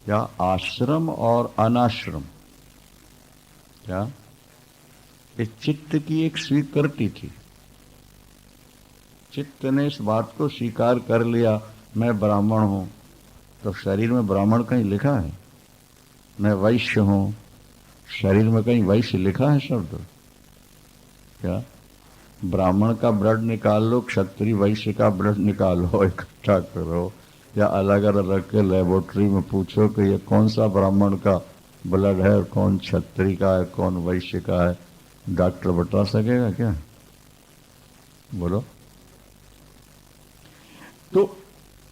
क्या आश्रम और अनाश्रम, क्या इस चित्त की एक स्वीकृति थी। चित्त ने इस बात को स्वीकार कर लिया, मैं ब्राह्मण हूं। तो शरीर में ब्राह्मण कहीं लिखा है? मैं वैश्य हूं, शरीर में कहीं वैश्य लिखा है शब्द? क्या ब्राह्मण का ब्लड निकाल लो, क्षत्रिय वैश्य का ब्लड निकालो, इकट्ठा करो, या अलग अलग रख के लेबोरेटरी में पूछो कि ये कौन सा ब्राह्मण का ब्लड है और कौन क्षत्रिय का है, कौन वैश्य का है, डॉक्टर बता सकेगा क्या? बोलो। तो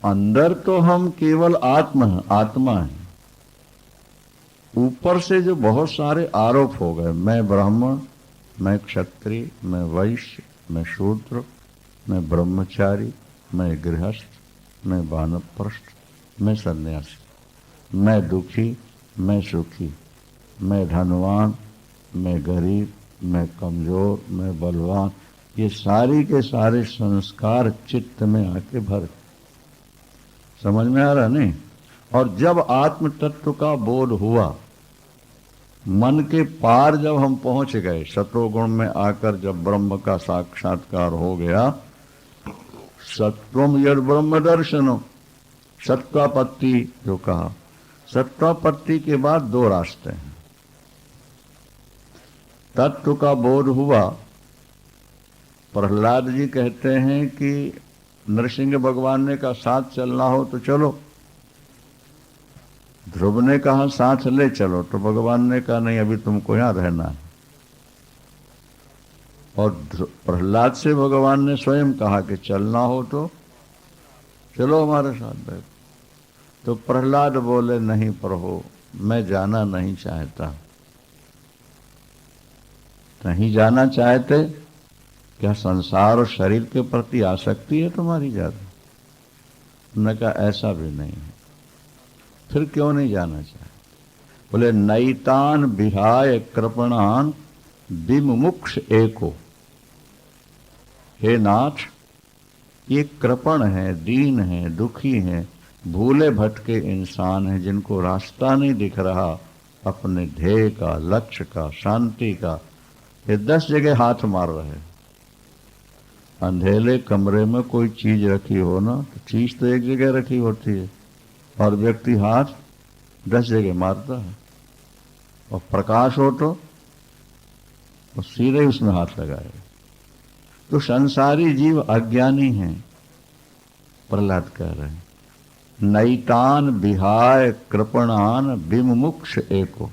अंदर तो हम केवल आत्मा है। ऊपर से जो बहुत सारे आरोप हो गए, मैं ब्राह्मण, मैं क्षत्रिय, मैं वैश्य, मैं शूद्र, मैं ब्रह्मचारी, मैं गृहस्थ, मैं वानप्रस्थ, मैं सन्यासी, मैं दुखी, मैं सुखी, मैं धनवान, मैं गरीब, मैं कमजोर, मैं बलवान, ये सारी के सारे संस्कार चित्त में आके भर। समझ में आ रहा नहीं? और जब आत्म तत्व का बोध हुआ, मन के पार जब हम पहुंच गए, सतोगुण में आकर जब ब्रह्म का साक्षात्कार हो गया, सत्वम यद ब्रह्म दर्शनो, सत्वापत्ति जो कहा, सत्वापत्ति के बाद दो रास्ते हैं। तत्व का बोध हुआ। प्रहलाद जी कहते हैं कि नरसिंह भगवान ने कहा साथ चलना हो तो चलो, ध्रुव ने कहा साथ ले चलो, तो भगवान ने कहा नहीं, अभी तुमको यहां रहना है। और प्रहलाद से भगवान ने स्वयं कहा कि चलना हो तो चलो हमारे साथ बैठ। तो प्रहलाद बोले नहीं प्रभु, मैं जाना नहीं चाहता। नहीं जाना चाहते? क्या संसार और शरीर के प्रति आसक्ति है तुम्हारी ज्यादा? उन्होंने कहा ऐसा भी नहीं है। फिर क्यों नहीं जाना चाहते? बोले नैतान विहाय कृपणान विमुमुक्ष एको। हे नाथ, ये कृपण है, दीन है, दुखी है, भूले भटके इंसान है, जिनको रास्ता नहीं दिख रहा अपने ध्येय का, लक्ष्य का, शांति का, ये 10 जगह हाथ मार रहे हैं। अंधेले कमरे में कोई चीज रखी हो ना, तो चीज तो एक जगह रखी होती है और व्यक्ति हाथ 10 जगह मारता है। और प्रकाश हो तो सीधे उसमें हाथ लगाएगा। तो संसारी जीव अज्ञानी हैं, प्रहलाद कह रहे हैं। नैतान विहाय कृपणान विमुमुक्ष एको।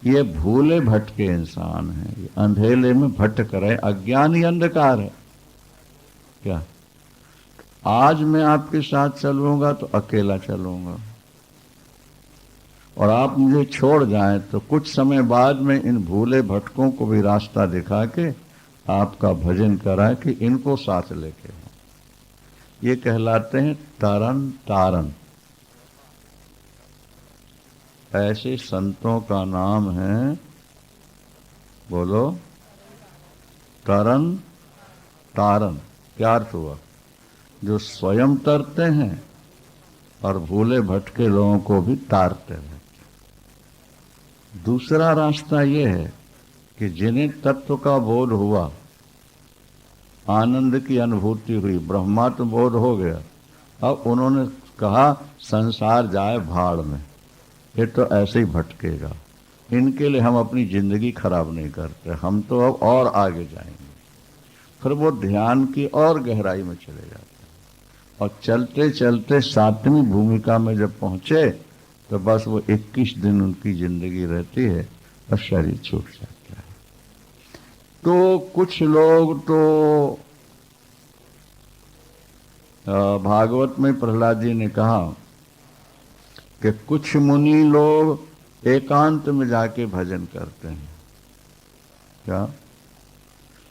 ये भूले भटके इंसान हैं, ये अंधेले में भटक रहे, अज्ञानी अंधकार है। क्या आज मैं आपके साथ चलूंगा तो अकेला चलूंगा, और आप मुझे छोड़ जाएं तो कुछ समय बाद में इन भूले भटकों को भी रास्ता दिखा के आपका भजन कराए कि इनको साथ लेके। ये कहलाते हैं तरन तारन। ऐसे संतों का नाम है, बोलो, तरन तारन। क्या अर्थ हुआ? जो स्वयं तरते हैं और भूले भटके लोगों को भी तारते हैं। दूसरा रास्ता यह है कि जिन्हें तत्व का बोध हुआ, आनंद की अनुभूति हुई, ब्रह्मात्म बोध हो गया, अब उन्होंने कहा संसार जाए भाड़ में, ये तो ऐसे ही भटकेगा, इनके लिए हम अपनी जिंदगी खराब नहीं करते, हम तो अब और आगे जाएंगे। फिर वो ध्यान की और गहराई में चले जाते हैं और चलते चलते 7वीं भूमिका में जब पहुंचे तो बस वो 21 दिन उनकी जिंदगी रहती है और शरीर छूट जाता है। तो कुछ लोग तो भागवत में प्रहलाद जी ने कहा कि कुछ मुनि लोग एकांत में जाके भजन करते हैं। क्या?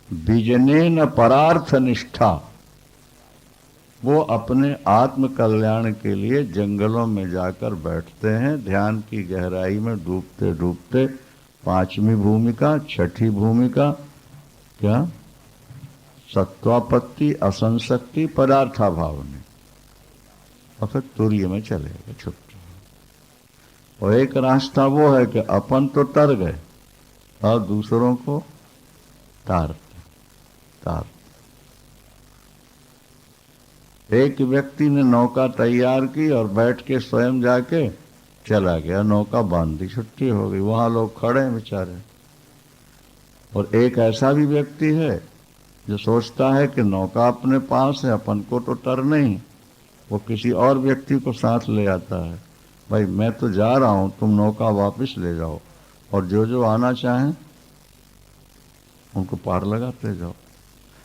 बीजनेन परार्थ निष्ठा। वो अपने आत्म कल्याण के लिए जंगलों में जाकर बैठते हैं, ध्यान की गहराई में डूबते डूबते। 5वीं भूमिका, 6ठी भूमिका क्या? सत्वापत्ति, असंशक्ति, पदार्थाभावनी, और फिर तुर्य में चलेगा छुट्टी। और एक रास्ता वो है कि अपन तो तर गए और दूसरों को तार तार। एक व्यक्ति ने नौका तैयार की और बैठ के स्वयं जाके चला गया, नौका बांध दी, छुट्टी हो गई, वहां लोग खड़े हैं बेचारे। और एक ऐसा भी व्यक्ति है जो सोचता है कि नौका अपने पास है, अपन को तो तर नहीं, वो किसी और व्यक्ति को साथ ले आता है, भाई मैं तो जा रहा हूं, तुम नौका वापस ले जाओ और जो जो आना चाहें उनको पार लगाते जाओ।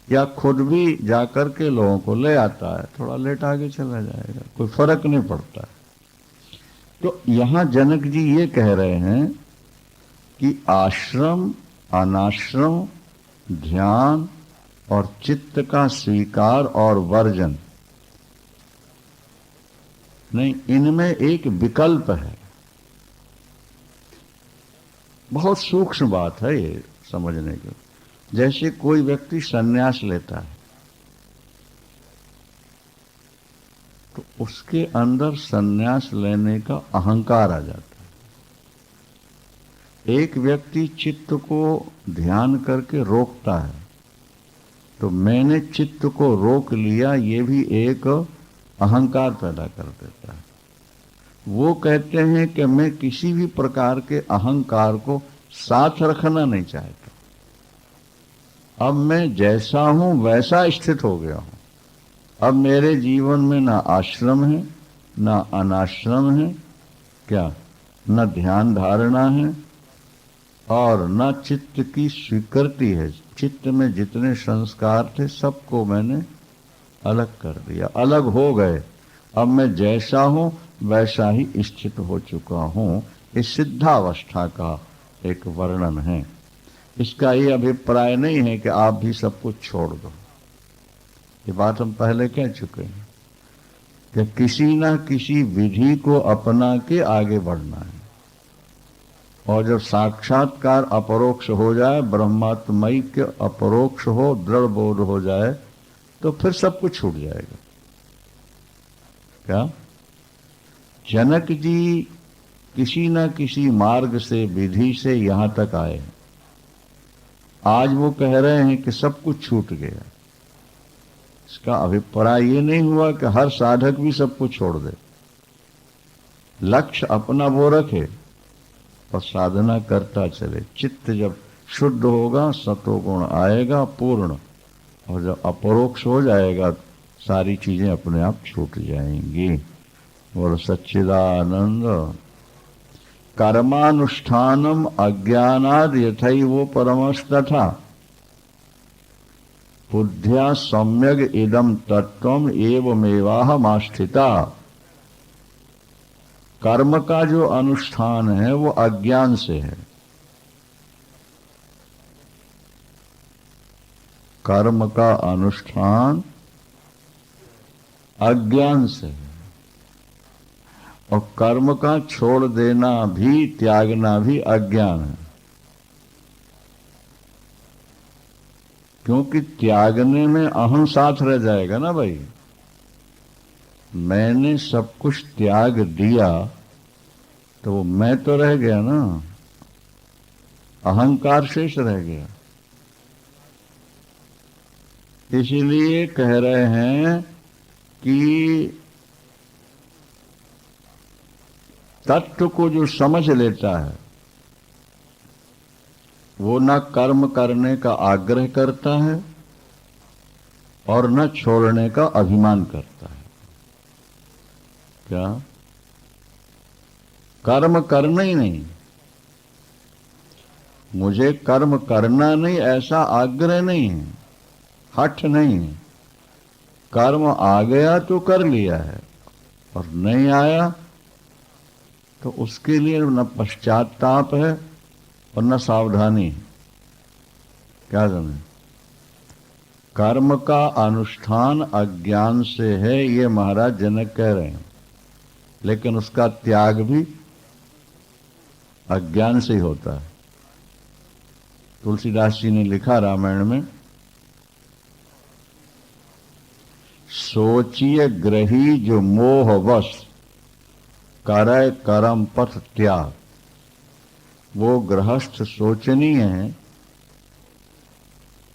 या खुद भी जाकर के लोगों को ले आता है, थोड़ा लेट आगे चला जाएगा, कोई फर्क नहीं पड़ता। तो यहां जनक जी ये कह रहे हैं कि आश्रम, अनाश्रम, ध्यान और चित्त का स्वीकार और वर्जन नहीं, इनमें एक विकल्प है। बहुत सूक्ष्म बात है ये समझने की। जैसे कोई व्यक्ति संन्यास लेता है तो उसके अंदर संन्यास लेने का अहंकार आ जाता है। एक व्यक्ति चित्त को ध्यान करके रोकता है तो मैंने चित्त को रोक लिया, ये भी एक अहंकार पैदा कर देता है। वो कहते हैं कि मैं किसी भी प्रकार के अहंकार को साथ रखना नहीं चाहता, अब मैं जैसा हूं वैसा स्थित हो गया हूं। अब मेरे जीवन में ना आश्रम है, ना अनाश्रम है, क्या न ध्यान धारणा है और न चित्त की स्वीकृति है। चित्त में जितने संस्कार थे सबको मैंने अलग कर दिया, अलग हो गए। अब मैं जैसा हूं वैसा ही स्थित हो चुका हूं। इस सिद्धावस्था का एक वर्णन है। इसका ये अभिप्राय नहीं है कि आप भी सब कुछ छोड़ दो, ये बात हम पहले कह चुके हैं कि किसी ना किसी विधि को अपना के आगे बढ़ना है। और जब साक्षात्कार अपरोक्ष हो जाए, ब्रह्मात्मय के अपरोक्ष हो, दृढ़ बोध हो जाए, तो फिर सब कुछ छूट जाएगा। क्या जनक जी किसी न किसी मार्ग से, विधि से यहां तक आए। आज वो कह रहे हैं कि सब कुछ छूट गया। इसका अभिप्राय ये नहीं हुआ कि हर साधक भी सब कुछ छोड़ दे। लक्ष्य अपना वो रखे और साधना करता चले। चित्त जब शुद्ध होगा, सतोगुण आएगा पूर्ण, और जब अपरोक्ष हो जाएगा सारी चीजें अपने आप छूट जाएंगी। और सच्चिदानंद कर्मानुष्ठानम अज्ञानाद यथैव परमस्तथा बुद्ध्या सम्यग इदम तत्वम एवमेवाहमास्थिता। कर्म का जो अनुष्ठान है वो अज्ञान से है। कर्म का अनुष्ठान अज्ञान से है और कर्म का छोड़ देना भी, त्यागना भी अज्ञान है। क्योंकि त्यागने में अहम साथ रह जाएगा ना भाई। मैंने सब कुछ त्याग दिया तो वो मैं तो रह गया ना, अहंकार शेष रह गया। इसीलिए कह रहे हैं कि तत्व को जो समझ लेता है वो न कर्म करने का आग्रह करता है और न छोड़ने का अभिमान करता है। क्या कर्म करना ही नहीं, मुझे कर्म करना नहीं ऐसा आग्रह नहीं है, हठ नहीं है। कर्म आ गया तो कर लिया है और नहीं आया तो उसके लिए न पश्चाताप है और न सावधानी है। क्या जाने, कर्म का अनुष्ठान अज्ञान से है, ये महाराज जनक कह रहे हैं, लेकिन उसका त्याग भी अज्ञान से ही होता है। तुलसीदास जी ने लिखा रामायण में, सोचिए ग्रही जो मोह वश करय कर्म पथ त्याग, वो गृहस्थ शोचनीय है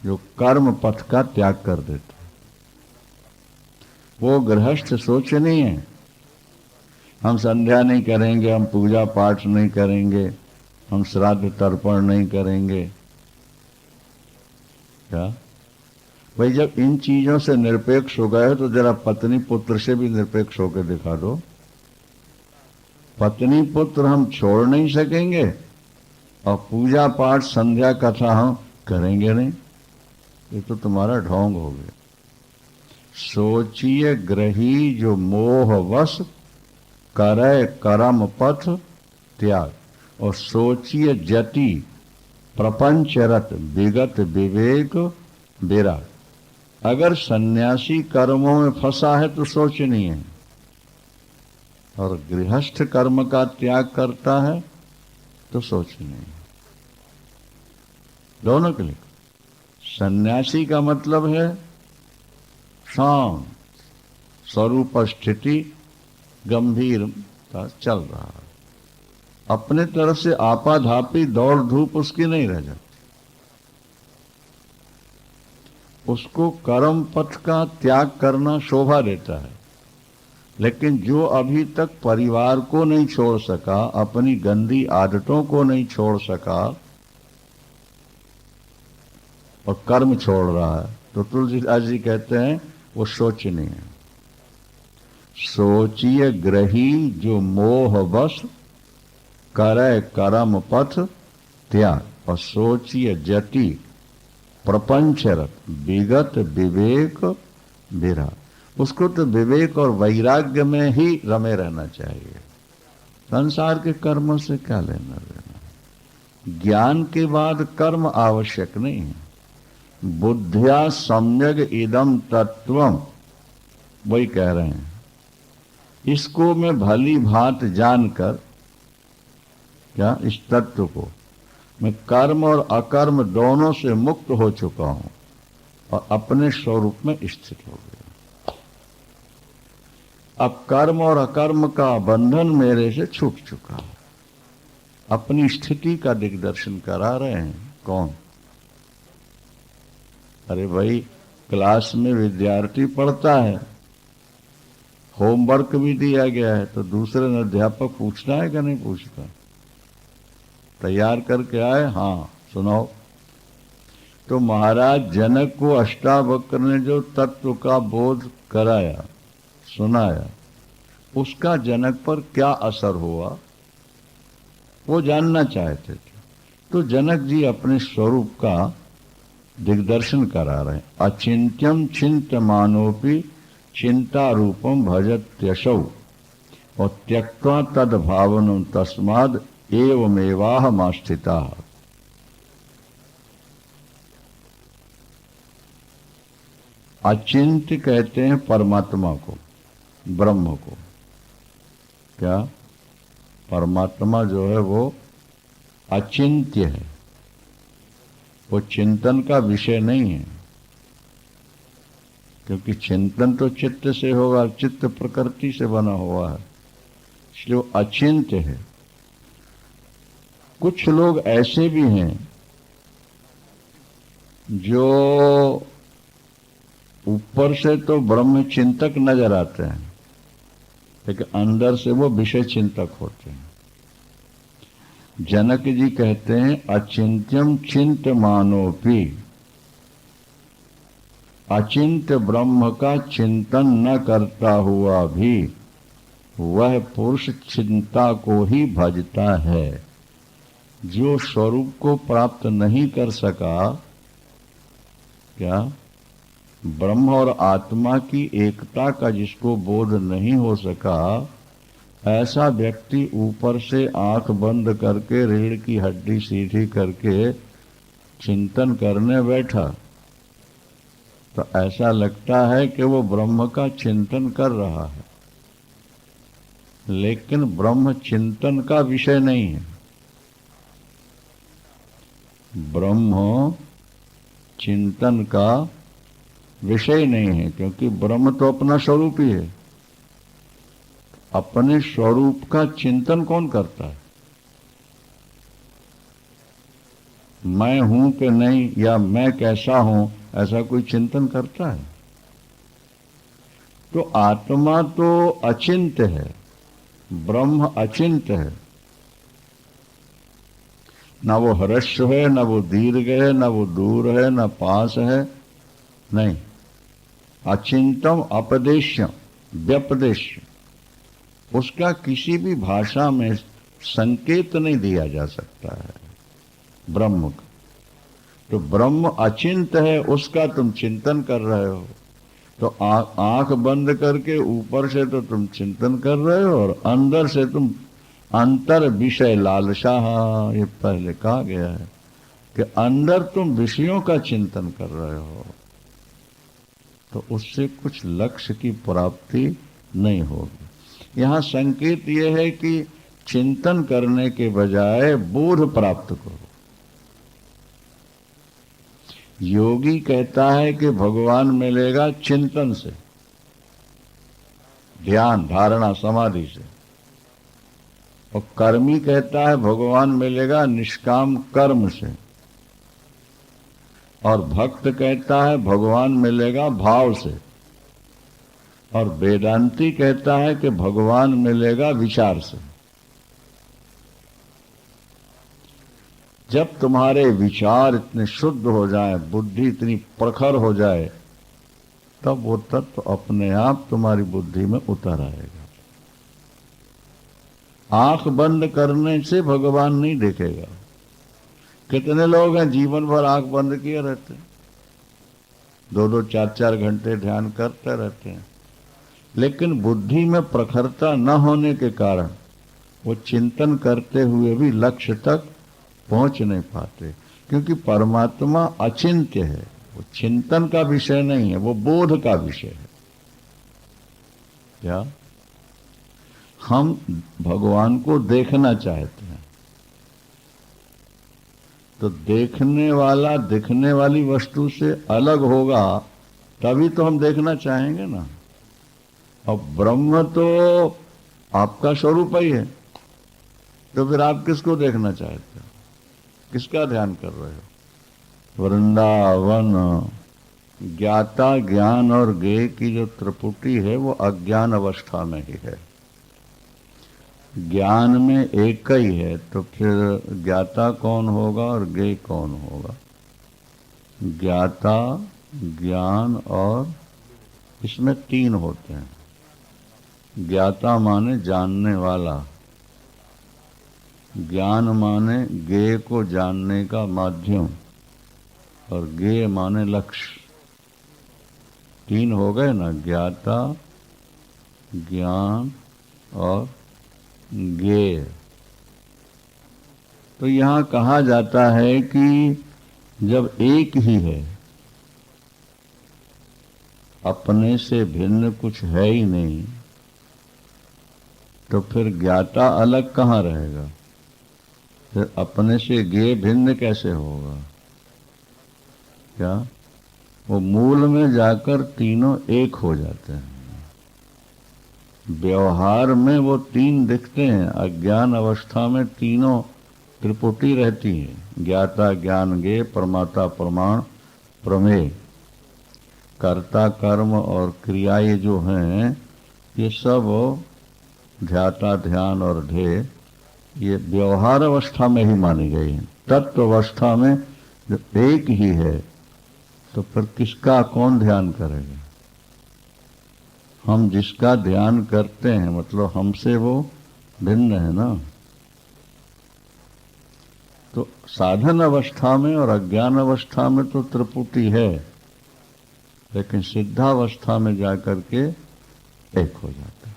जो कर्म पथ का त्याग कर देता है। वो गृहस्थ शोचनीय है। हम संध्या नहीं करेंगे, हम पूजा पाठ नहीं करेंगे, हम श्राद्ध तर्पण नहीं करेंगे। क्या भाई, जब इन चीजों से निरपेक्ष हो गए तो जरा पत्नी पुत्र से भी निरपेक्ष होकर दिखा दो। पत्नी पुत्र हम छोड़ नहीं सकेंगे और पूजा पाठ संध्या कथा हम करेंगे नहीं, ये तो तुम्हारा ढोंग हो गया। सोचिए ग्रही जो मोहवश करे कर्म पथ त्याग, और सोचिए जति प्रपंचरत विगत विवेक विराग। अगर सन्यासी कर्मों में फंसा है तो सोचनी है, और गृहस्थ कर्म का त्याग करता है तो सोचनी है। दोनों के लिए। सन्यासी का मतलब है शांत स्वरूप स्थिति, गंभीर का चल रहा है, अपने तरफ से आपाधापी दौड़ धूप उसकी नहीं रह जाती। उसको कर्म पथ का त्याग करना शोभा देता है। लेकिन जो अभी तक परिवार को नहीं छोड़ सका, अपनी गंदी आदतों को नहीं छोड़ सका और कर्म छोड़ रहा है, तो तुलसीदास जी कहते हैं वो सोचनीय है। सोचिए ग्रही जो मोह बस करे कर्म पथ त्याग, और सोचिए जति प्रपंचरत विगत विवेक विराग। उसको तो विवेक और वैराग्य में ही रमे रहना चाहिए। संसार के कर्मों से क्या लेना देना। ज्ञान के बाद कर्म आवश्यक नहीं है। बुद्धिया सम्यग इदम तत्वम, वही कह रहे हैं, इसको मैं भली भांत जानकर, क्या इस तत्व को, मैं कर्म और अकर्म दोनों से मुक्त हो चुका हूं और अपने स्वरूप में स्थित हो गया। अब कर्म और अकर्म का बंधन मेरे से छूट चुका है। अपनी स्थिति का दिग्दर्शन करा रहे हैं। कौन? अरे भाई, क्लास में विद्यार्थी पढ़ता है, होमवर्क भी दिया गया है, तो दूसरे अध्यापक पूछना है कि नहीं पूछता? तैयार करके आए, हाँ सुनाओ। तो महाराज जनक को अष्टावक्र ने जो तत्व का बोध कराया, सुनाया, उसका जनक पर क्या असर हुआ वो जानना चाहते थे। तो जनक जी अपने स्वरूप का दिग्दर्शन करा रहे हैं। अचिंत्यम चिंत्यमानोपि चिंता रूपम भजत्यशौ, और त्यक्त्वा तद भावनम तस्माद एवमेवाहमास्थिता। अचिंत्य कहते हैं परमात्मा को, ब्रह्म को। क्या? परमात्मा जो है वो अचिंत्य है, वो चिंतन का विषय नहीं है, क्योंकि चिंतन तो चित्त से होगा, चित्त प्रकृति से बना हुआ है, इसलिए वो अचिंत्य है। कुछ लोग ऐसे भी हैं जो ऊपर से तो ब्रह्म चिंतक नजर आते हैं, लेकिन अंदर से वो विषय चिंतक होते हैं। जनक जी कहते हैं अचिंत्यम चिंत्यमानोपि, अचिंत्य ब्रह्म का चिंतन न करता हुआ भी वह पुरुष चिंता को ही भजता है। जो स्वरूप को प्राप्त नहीं कर सका, क्या ब्रह्म और आत्मा की एकता का जिसको बोध नहीं हो सका, ऐसा व्यक्ति ऊपर से आंख बंद करके रीढ़ की हड्डी सीधी करके चिंतन करने बैठा तो ऐसा लगता है कि वो ब्रह्म का चिंतन कर रहा है, लेकिन ब्रह्म चिंतन का विषय नहीं है। ब्रह्म चिंतन का विषय नहीं है, क्योंकि ब्रह्म तो अपना स्वरूप ही है। अपने स्वरूप का चिंतन कौन करता है? मैं हूं कि नहीं, या मैं कैसा हूं, ऐसा कोई चिंतन करता है? तो आत्मा तो अचिंत्य है, ब्रह्म अचिंत्य है। ना वो ह्रस्व है, ना वो दीर्घ है, ना वो दूर है, ना पास है, नहीं। अचिंतम अपदेश्य व्यपदेश्य, उसका किसी भी भाषा में संकेत नहीं दिया जा सकता है ब्रह्म का। तो ब्रह्म अचिंत है, उसका तुम चिंतन कर रहे हो। तो आंख बंद करके ऊपर से तो तुम चिंतन कर रहे हो, और अंदर से तुम अंतर विषय लालसा, ये पहले कहा गया है कि अंदर तुम विषयों का चिंतन कर रहे हो, तो उससे कुछ लक्ष्य की प्राप्ति नहीं होगी। यहां संकेत यह है कि चिंतन करने के बजाय बोध प्राप्त करो। योगी कहता है कि भगवान मिलेगा चिंतन से, ध्यान धारणा समाधि से, और कर्मी कहता है भगवान मिलेगा निष्काम कर्म से, और भक्त कहता है भगवान मिलेगा भाव से, और वेदांती कहता है कि भगवान मिलेगा विचार से। जब तुम्हारे विचार इतने शुद्ध हो जाए, बुद्धि इतनी प्रखर हो जाए, तब वो तत्व अपने आप तुम्हारी बुद्धि में उतर आएगा। आंख बंद करने से भगवान नहीं देखेगा। कितने लोग हैं जीवन भर आंख बंद किए रहते हैं, 2-2 4-4 घंटे ध्यान करते रहते हैं, लेकिन बुद्धि में प्रखरता न होने के कारण वो चिंतन करते हुए भी लक्ष्य तक पहुंच नहीं पाते। क्योंकि परमात्मा अचिंत्य है, वो चिंतन का विषय नहीं है, वो बोध का विषय है। क्या हम भगवान को देखना चाहते हैं, तो देखने वाला दिखने वाली वस्तु से अलग होगा, तभी तो हम देखना चाहेंगे ना। और ब्रह्म तो आपका स्वरूप ही है, तो फिर आप किसको देखना चाहते हो, किसका ध्यान कर रहे हो? वृंदावन ज्ञाता ज्ञान और ज्ञेय की जो त्रिपुटी है वो अज्ञान अवस्था में ही है। ज्ञान में एक ही है, तो फिर ज्ञाता कौन होगा और ज्ञेय कौन होगा? ज्ञाता ज्ञान और इसमें 3 होते हैं। ज्ञाता माने जानने वाला, ज्ञान माने ज्ञेय को जानने का माध्यम, और ज्ञेय माने लक्ष्य। 3 हो गए ना, ज्ञाता ज्ञान और ज्ञेय। तो यहां कहा जाता है कि जब एक ही है, अपने से भिन्न कुछ है ही नहीं, तो फिर ज्ञाता अलग कहां रहेगा? फिर अपने से ज्ञेय भिन्न कैसे होगा? क्या वो मूल में जाकर तीनों एक हो जाते हैं? व्यवहार में वो 3 दिखते हैं, अज्ञान अवस्था में तीनों त्रिपुटी रहती है, ज्ञाता ज्ञान ज्ञेय प्रमाता प्रमाण प्रमेय। कर्ता कर्म और क्रियाएं जो हैं, ये सब ध्याता ध्यान और ध्येय ये व्यवहार अवस्था में ही मानी गई है। तत्व अवस्था में जब एक ही है, तो फिर किसका कौन ध्यान करेगा? हम जिसका ध्यान करते हैं, मतलब हमसे वो भिन्न है ना। तो साधन अवस्था में और अज्ञान अवस्था में तो त्रिपुटी है, लेकिन सिद्धावस्था में जाकर के एक हो जाता है।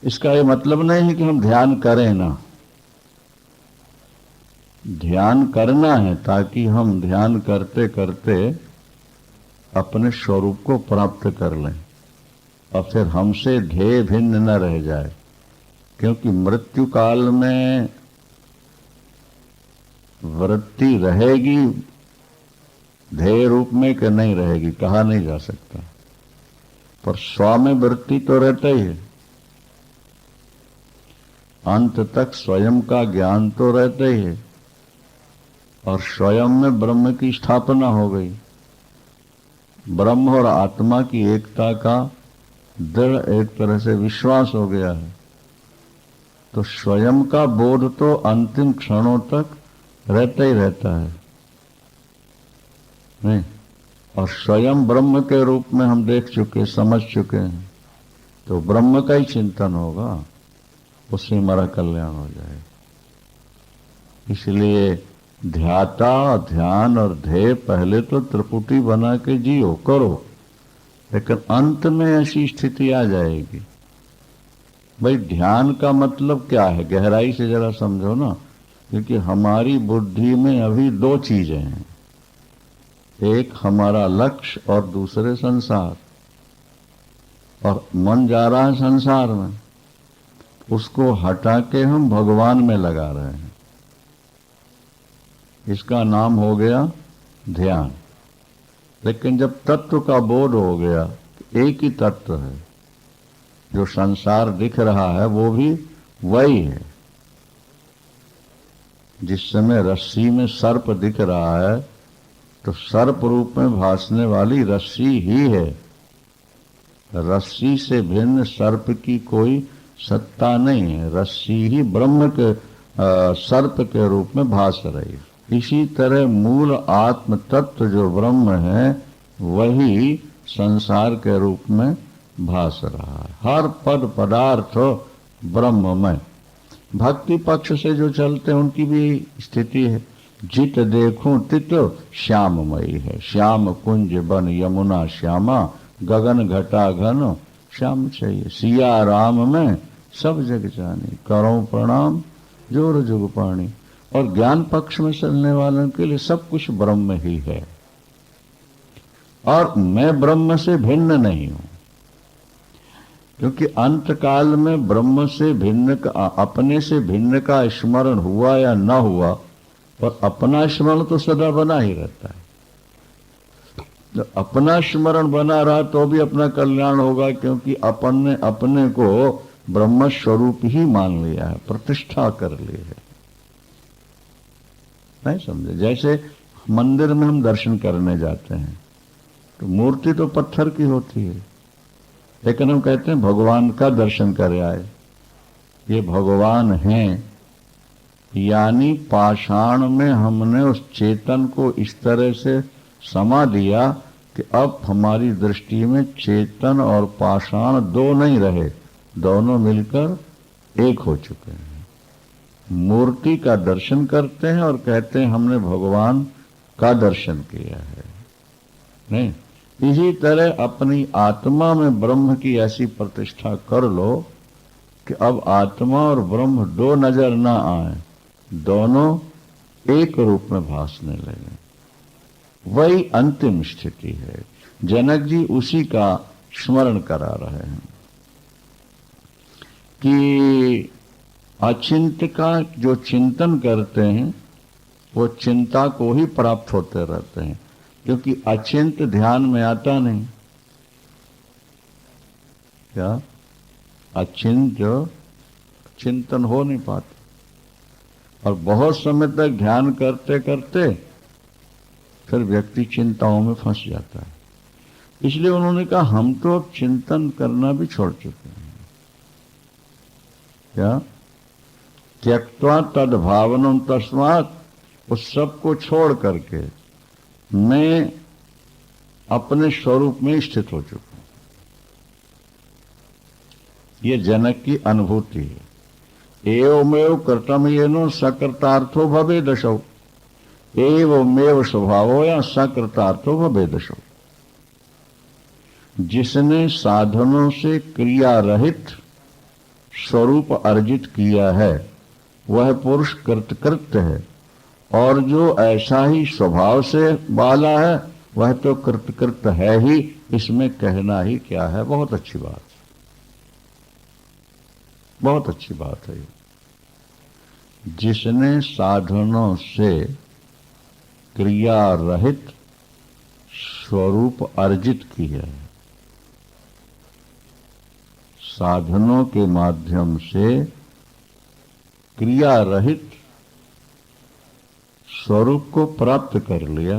इसका ये मतलब नहीं है कि हम ध्यान करें ना, ध्यान करना है ताकि हम ध्यान करते करते अपने स्वरूप को प्राप्त कर लें, और फिर हमसे ध्येय भिन्न न रह जाए। क्योंकि मृत्यु काल में वृत्ति रहेगी ध्येय रूप में कि नहीं रहेगी, कहा नहीं जा सकता। पर स्व में वृत्ति तो रहता ही है, अंत तक स्वयं का ज्ञान तो रहता ही है, और स्वयं में ब्रह्म की स्थापना हो गई। ब्रह्म और आत्मा की एकता का दृढ़ एक तरह से विश्वास हो गया है, तो स्वयं का बोध तो अंतिम क्षणों तक रहता ही रहता है नहीं। और स्वयं ब्रह्म के रूप में हम देख चुके, समझ चुके हैं, तो ब्रह्म का ही चिंतन होगा, उससे हमारा कल्याण हो जाए। इसलिए ध्याता, ध्यान और ध्येय पहले तो त्रिपुटी बना के जियो करो, लेकिन अंत में ऐसी स्थिति आ जाएगी। भाई ध्यान का मतलब क्या है, गहराई से जरा समझो ना, क्योंकि हमारी बुद्धि में अभी दो चीजें हैं, एक हमारा लक्ष्य और दूसरे संसार, और मन जा रहा है संसार में, उसको हटा के हम भगवान में लगा रहे हैं। इसका नाम हो गया ध्यान। लेकिन जब तत्व का बोध हो गया, एक ही तत्व है, जो संसार दिख रहा है वो भी वही है। जिस समय रस्सी में सर्प दिख रहा है, तो सर्प रूप में भासने वाली रस्सी ही है। रस्सी से भिन्न सर्प की कोई सत्ता नहीं है, रस्सी ही ब्रह्म के सर्प के रूप में भास रही है। इसी तरह मूल आत्म तत्व जो ब्रह्म है, वही संसार के रूप में भास रहा है। हर पद पदार्थ ब्रह्ममय। भक्ति पक्ष से जो चलते हैं उनकी भी स्थिति है, जित देखूं तित श्याममयी है। श्याम कुंज बन यमुना श्यामा, गगन घटा घन श्याम चाहिए। सिया राम में सब जग जानी, करो प्रणाम जोर जुग पाणी। और ज्ञान पक्ष में चलने वालों के लिए सब कुछ ब्रह्म ही है, और मैं ब्रह्म से भिन्न नहीं हूं, क्योंकि अंत काल में ब्रह्म से भिन्न का, अपने से भिन्न का स्मरण हुआ या न हुआ, पर अपना स्मरण तो सदा बना ही रहता है। तो अपना स्मरण बना रहा तो भी अपना कल्याण होगा, क्योंकि अपन ने अपने को ब्रह्म स्वरूप ही मान लिया है, प्रतिष्ठा कर ली है। नहीं समझे? जैसे मंदिर में हम दर्शन करने जाते हैं, तो मूर्ति तो पत्थर की होती है, लेकिन हम कहते हैं भगवान का दर्शन कर आए। ये भगवान हैं, यानी पाषाण में हमने उस चेतन को इस तरह से समा दिया कि अब हमारी दृष्टि में चेतन और पाषाण दो नहीं रहे, दोनों मिलकर एक हो चुके हैं। मूर्ति का दर्शन करते हैं और कहते हैं हमने भगवान का दर्शन किया है। नहीं, इसी तरह अपनी आत्मा में ब्रह्म की ऐसी प्रतिष्ठा कर लो कि अब आत्मा और ब्रह्म दो नजर ना आए, दोनों एक रूप में भासने लगे। वही अंतिम स्थिति है। जनक जी उसी का स्मरण करा रहे हैं कि अचिंत्य का जो चिंतन करते हैं वो चिंता को ही प्राप्त होते रहते हैं, क्योंकि अचिंत्य ध्यान में आता नहीं। क्या? अचिंत्य चिंतन हो नहीं पाता, और बहुत समय तक ध्यान करते करते फिर व्यक्ति चिंताओं में फंस जाता है। इसलिए उन्होंने कहा हम तो अब चिंतन करना भी छोड़ चुके हैं। क्या? त्यक्त्वा तद भावनम तस्मात्, उस सब को छोड़ करके मैं अपने स्वरूप में स्थित हो चुका हूं। ये जनक की अनुभूति है। एवमेव कृतम येनो सकृतार्थो भवेदशौ, एवमेव स्वभावो या सकृतार्थो भवेदशौ। जिसने साधनों से क्रिया रहित स्वरूप अर्जित किया है वह पुरुष कृतकृत्य है, और जो ऐसा ही स्वभाव से वाला है वह तो कृतकृत्य है ही। इसमें कहना ही क्या है? बहुत अच्छी बात, बहुत अच्छी बात है। जिसने साधनों से क्रिया रहित स्वरूप अर्जित किया है, साधनों के माध्यम से क्रिया रहित स्वरूप को प्राप्त कर लिया,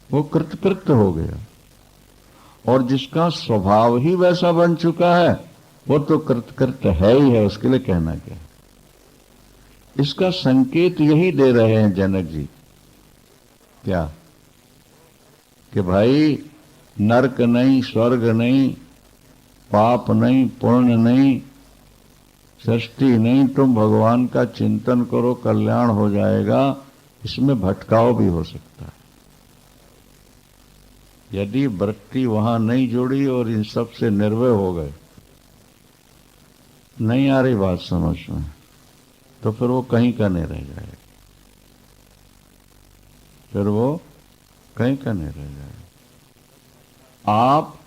वो कृतकृत्य हो गया। और जिसका स्वभाव ही वैसा बन चुका है वो तो कृतकृत्य है ही है, उसके लिए कहना क्या। इसका संकेत यही दे रहे हैं जनक जी, क्या कि भाई नरक नहीं, स्वर्ग नहीं, पाप नहीं, पुण्य नहीं, सृष्टि नहीं, तुम भगवान का चिंतन करो, कल्याण हो जाएगा। इसमें भटकाव भी हो सकता है यदि वृत्ति वहां नहीं जुड़ी और इन सब से निर्भय हो गए। नहीं आ रही बात समझ में, तो फिर वो कहीं का नहीं रह जाएगा, फिर वो कहीं का नहीं रह जाएगा। आप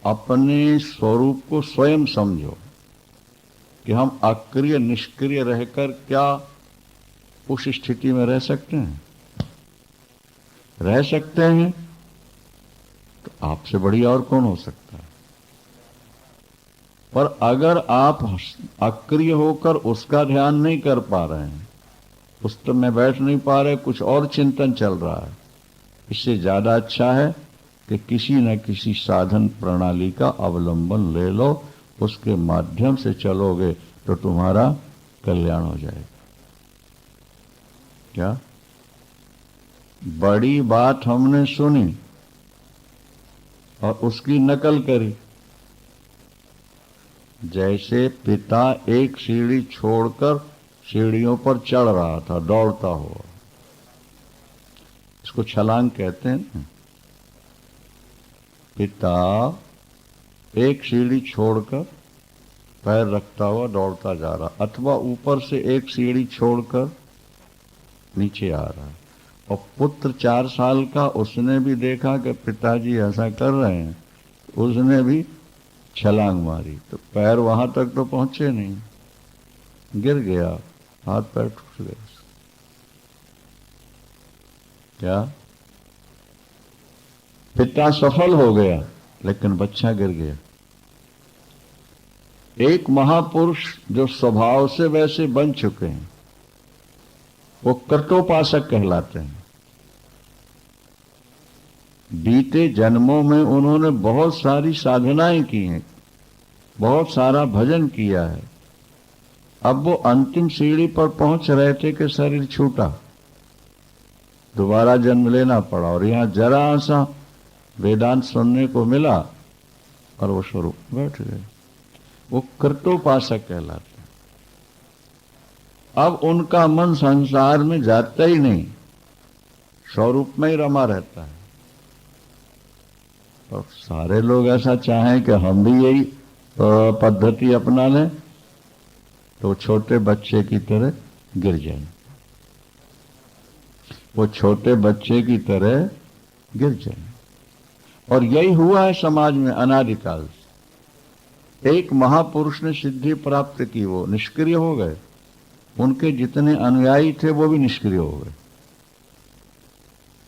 अपने स्वरूप को स्वयं समझो कि हम अक्रिय निष्क्रिय रहकर क्या उस स्थिति में रह सकते हैं? रह सकते हैं तो आपसे बढ़िया और कौन हो सकता है। पर अगर आप अक्रिय होकर उसका ध्यान नहीं कर पा रहे हैं, उस तो में बैठ नहीं पा रहे, कुछ और चिंतन चल रहा है, इससे ज्यादा अच्छा है कि किसी न किसी साधन प्रणाली का अवलंबन ले लो, उसके माध्यम से चलोगे तो तुम्हारा कल्याण हो जाएगा। क्या बड़ी बात हमने सुनी और उसकी नकल करी। जैसे पिता एक सीढ़ी छोड़कर सीढ़ियों पर चढ़ रहा था दौड़ता हुआ, इसको छलांग कहते हैं। पिता एक सीढ़ी छोड़कर पैर रखता हुआ दौड़ता जा रहा, अथवा ऊपर से एक सीढ़ी छोड़कर नीचे आ रहा है। और पुत्र 4 साल का, उसने भी देखा कि पिताजी ऐसा कर रहे हैं, उसने भी छलांग मारी, तो पैर वहां तक तो पहुंचे नहीं, गिर गया, हाथ पैर टूट गए। क्या पिता सफल हो गया लेकिन बच्चा गिर गया। एक महापुरुष जो स्वभाव से वैसे बन चुके हैं वो कृतोपासक कहलाते हैं। बीते जन्मों में उन्होंने बहुत सारी साधनाएं की हैं, बहुत सारा भजन किया है। अब वो अंतिम सीढ़ी पर पहुंच रहे थे कि शरीर छूटा, दोबारा जन्म लेना पड़ा, और यहां जरा सा वेदांत सुनने को मिला और वो स्वरूप बैठ गए। वो कृतोपासक कहलाते हैं। अब उनका मन संसार में जाता ही नहीं, स्वरूप में ही रमा रहता है। और सारे लोग ऐसा चाहें कि हम भी यही पद्धति अपना लें तो छोटे बच्चे की तरह गिर जाएं, वो छोटे बच्चे की तरह गिर जाएं। और यही हुआ है समाज में अनादिकाल से। एक महापुरुष ने सिद्धि प्राप्त की, वो निष्क्रिय हो गए, उनके जितने अनुयायी थे वो भी निष्क्रिय हो गए।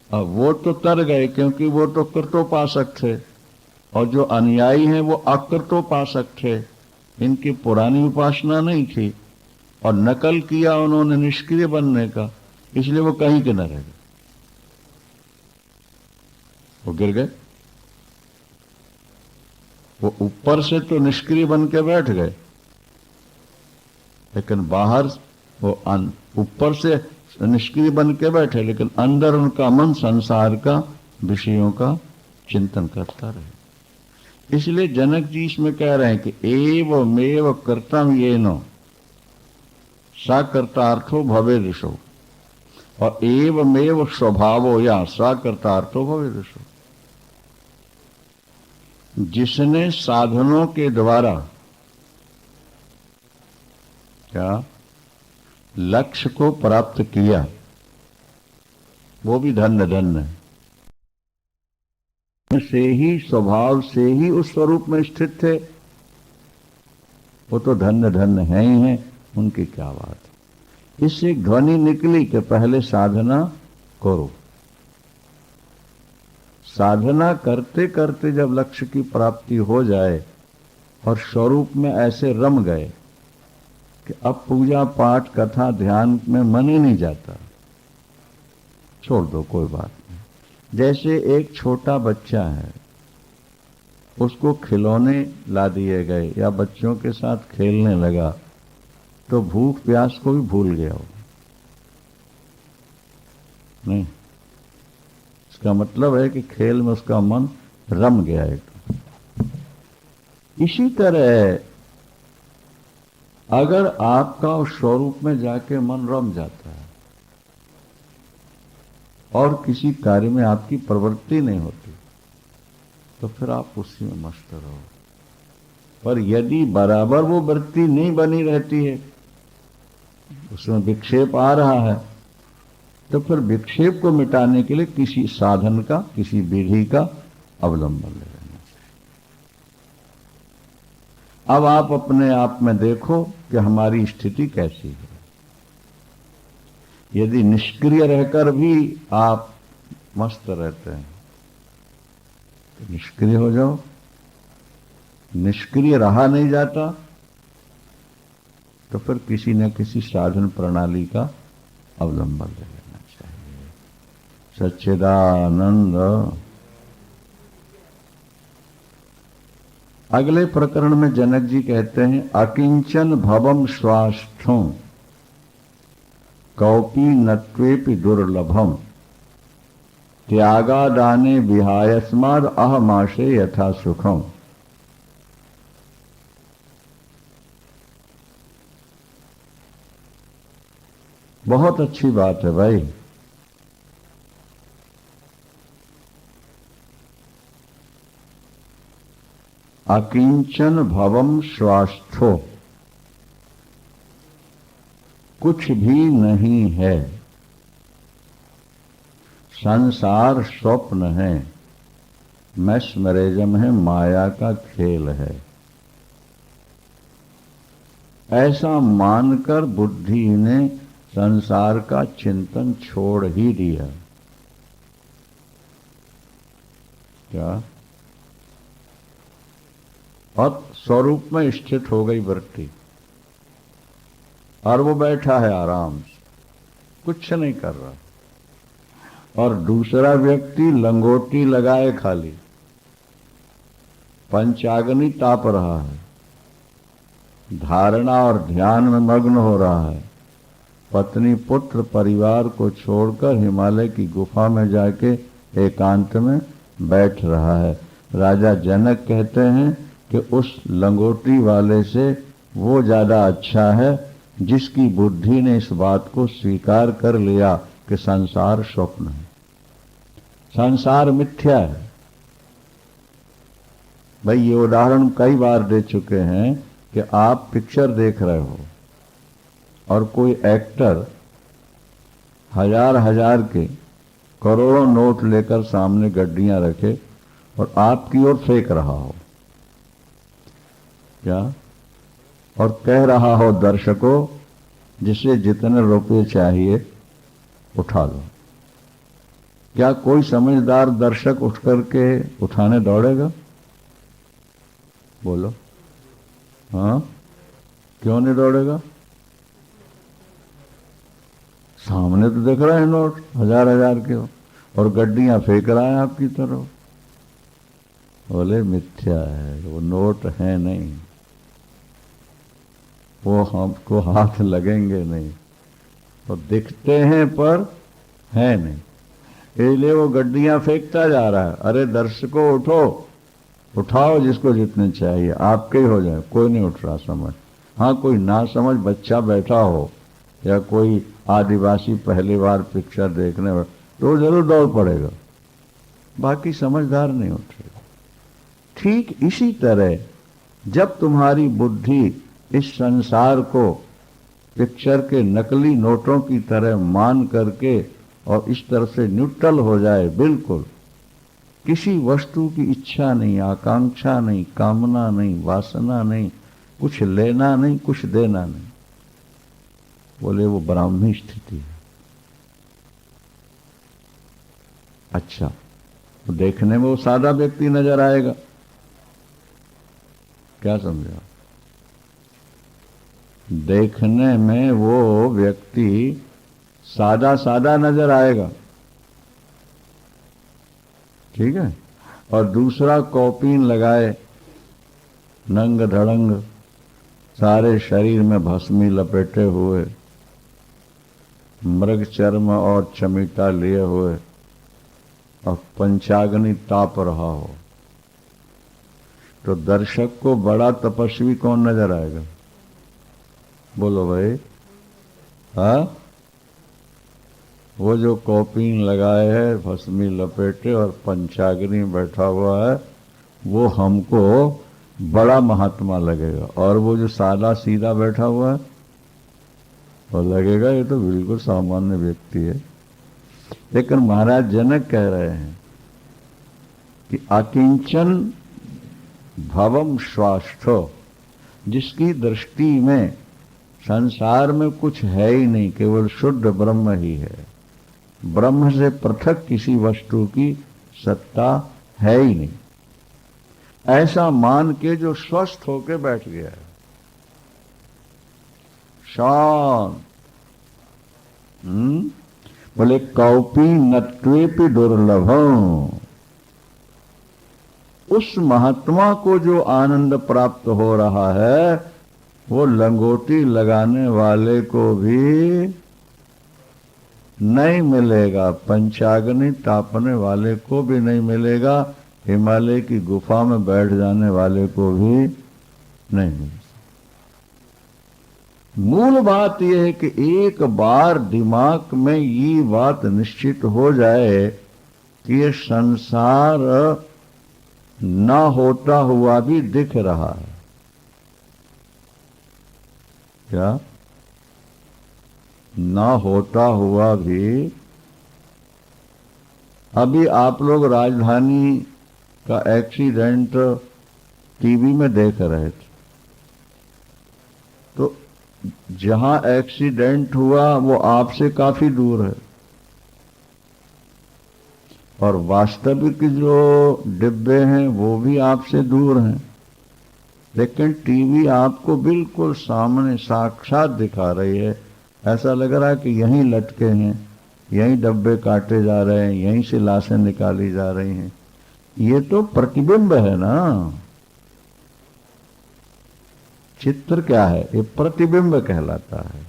अब वो तो तर गए क्योंकि वो तो कृतोपासक थे, और जो अनुयायी हैं वो अकृतोपासक थे। इनकी पुरानी उपासना नहीं थी और नकल किया उन्होंने निष्क्रिय बनने का, इसलिए वो कहीं के न रह गए, वो गिर गए। वो ऊपर से तो निष्क्रिय बन के बैठ गए, लेकिन बाहर वो ऊपर से निष्क्रिय बन के बैठे, लेकिन अंदर उनका मन संसार का, विषयों का चिंतन करता रहे। इसलिए जनक जी इसमें कह रहे हैं कि एवमेव कर्तव्य येनो सा कर्तार्थो भवेदिशो, और एवमेव स्वभावो या सा कर्तार्थो भवेदिशो। जिसने साधनों के द्वारा क्या लक्ष्य को प्राप्त किया वो भी धन्य धन्य है। से ही, स्वभाव से ही उस स्वरूप में स्थित थे, वो तो धन्य धन्य है ही हैं, उनकी क्या बात है। इससे ध्वनि निकली कि पहले साधना करो। साधना करते करते जब लक्ष्य की प्राप्ति हो जाए और स्वरूप में ऐसे रम गए कि अब पूजा पाठ कथा ध्यान में मन ही नहीं जाता। छोड़ दो, कोई बात नहीं। जैसे एक छोटा बच्चा है, उसको खिलौने ला दिए गए या बच्चों के साथ खेलने लगा तो भूख प्यास को भी भूल गया हो। नहीं, इसका मतलब है कि खेल में उसका मन रम गया एकदम। इसी तरह अगर आपका उस स्वरूप में जाके मन रम जाता है और किसी कार्य में आपकी प्रवृत्ति नहीं होती तो फिर आप उसी में मस्त रहो। पर यदि बराबर वो वृत्ति नहीं बनी रहती है, उसमें विक्षेप आ रहा है, तो फिर विक्षेप को मिटाने के लिए किसी साधन का, किसी विधि का अवलंबन ले लेना चाहिए। अब आप अपने आप में देखो कि हमारी स्थिति कैसी है। यदि निष्क्रिय रहकर भी आप मस्त रहते हैं तो निष्क्रिय हो जाओ। निष्क्रिय रहा नहीं जाता तो फिर किसी न किसी साधन प्रणाली का अवलंबन ले लेना चाहिए। सच्चिदानंद। अगले प्रकरण में जनक जी कहते हैं, अकिंचन भवम स्वास्थ्यों कौपी नत्वेपि दुर्लभम त्यागादाने विहायस्माद अहमाशे यथा सुखम। बहुत अच्छी बात है भाई। अकिंचन भवम स्वास्थ्यो, कुछ भी नहीं है, संसार स्वप्न है, मैस्मरिज्म है, माया का खेल है, ऐसा मानकर बुद्धि ने संसार का चिंतन छोड़ ही दिया। क्या? और स्वरूप में स्थित हो गई वृत्ति और वो बैठा है आराम से, कुछ नहीं कर रहा। और दूसरा व्यक्ति लंगोटी लगाए खाली पंचाग्नि ताप रहा है, धारणा और ध्यान में मग्न हो रहा है, पत्नी पुत्र परिवार को छोड़कर हिमालय की गुफा में जाके एकांत में बैठ रहा है। राजा जनक कहते हैं कि उस लंगोटी वाले से वो ज्यादा अच्छा है जिसकी बुद्धि ने इस बात को स्वीकार कर लिया कि संसार स्वप्न है, संसार मिथ्या है। भाई ये उदाहरण कई बार दे चुके हैं कि आप पिक्चर देख रहे हो और कोई एक्टर हजार हजार के करोड़ों नोट लेकर सामने गड्डियां रखे और आपकी ओर फेंक रहा हो, क्या? और कह रहा हो दर्शकों जिसे जितने रुपए चाहिए उठा लो। क्या कोई समझदार दर्शक उठ करके उठाने दौड़ेगा? बोलो। हाँ, क्यों नहीं दौड़ेगा? सामने तो देख रहे हैं नोट हजार हजार के और गड्डियां फेंक रहा है आपकी तरफ। बोले मिथ्या है, वो नोट है नहीं, वो हमको हाथ लगेंगे नहीं, तो दिखते हैं पर है नहीं, इसलिए वो गड्डियां फेंकता जा रहा है। अरे दर्शकों उठो, उठाओ जिसको जितने चाहिए, आपके ही हो जाए। कोई नहीं उठ रहा समझ। हाँ, कोई ना समझ बच्चा बैठा हो या कोई आदिवासी पहली बार पिक्चर देखने में तो जरूर दौड़ पड़ेगा, बाकी समझदार नहीं उठेगा। ठीक इसी तरह जब तुम्हारी बुद्धि इस संसार को पिक्चर के नकली नोटों की तरह मान करके और इस तरह से न्यूट्रल हो जाए, बिल्कुल किसी वस्तु की इच्छा नहीं, आकांक्षा नहीं, कामना नहीं, वासना नहीं, कुछ लेना नहीं, कुछ देना नहीं, बोले वो ब्राह्मी स्थिति है। अच्छा, तो देखने में वो सादा व्यक्ति नजर आएगा, क्या समझा? देखने में वो व्यक्ति सादा सादा नजर आएगा, ठीक है, और दूसरा कॉपीन लगाए, नंग धड़ंग, सारे शरीर में भस्मी लपेटे हुए, मृग चर्म और चमीटा लिए हुए, और पंचाग्नि ताप रहा हो, तो दर्शक को बड़ा तपस्वी कौन नजर आएगा? बोलो भाई। हाँ, वो जो कॉपीन लगाए है, भस्मी लपेटे और पंचाग्नि बैठा हुआ है, वो हमको बड़ा महात्मा लगेगा, और वो जो सादा सीधा बैठा हुआ है वो लगेगा ये तो बिल्कुल सामान्य व्यक्ति है। लेकिन महाराज जनक कह रहे हैं कि अकिंचन भवम स्वास्थो, जिसकी दृष्टि में संसार में कुछ है ही नहीं, केवल शुद्ध ब्रह्म ही है, ब्रह्म से पृथक किसी वस्तु की सत्ता है ही नहीं, ऐसा मान के जो स्वस्थ होके बैठ गया है, शांत। बोले कौपी नत्वेपि दुर्लभम, उस महात्मा को जो आनंद प्राप्त हो रहा है वो लंगोटी लगाने वाले को भी नहीं मिलेगा, पंचाग्नि तापने वाले को भी नहीं मिलेगा, हिमालय की गुफा में बैठ जाने वाले को भी नहीं मिलेगा। मूल बात यह है कि एक बार दिमाग में ये बात निश्चित हो जाए कि ये संसार ना होता हुआ भी दिख रहा है। क्या? ना होता हुआ भी। अभी आप लोग राजधानी का एक्सीडेंट टीवी में देख रहे थे, तो जहां एक्सीडेंट हुआ वो आपसे काफी दूर है, और वास्तविक जो डिब्बे हैं वो भी आपसे दूर हैं, लेकिन टीवी आपको बिल्कुल सामने साक्षात दिखा रही है। ऐसा लग रहा है कि यहीं लटके हैं, यहीं डब्बे काटे जा रहे हैं, यहीं से लाशें निकाली जा रही हैं। ये तो प्रतिबिंब है ना। चित्र क्या है? ये प्रतिबिंब कहलाता है।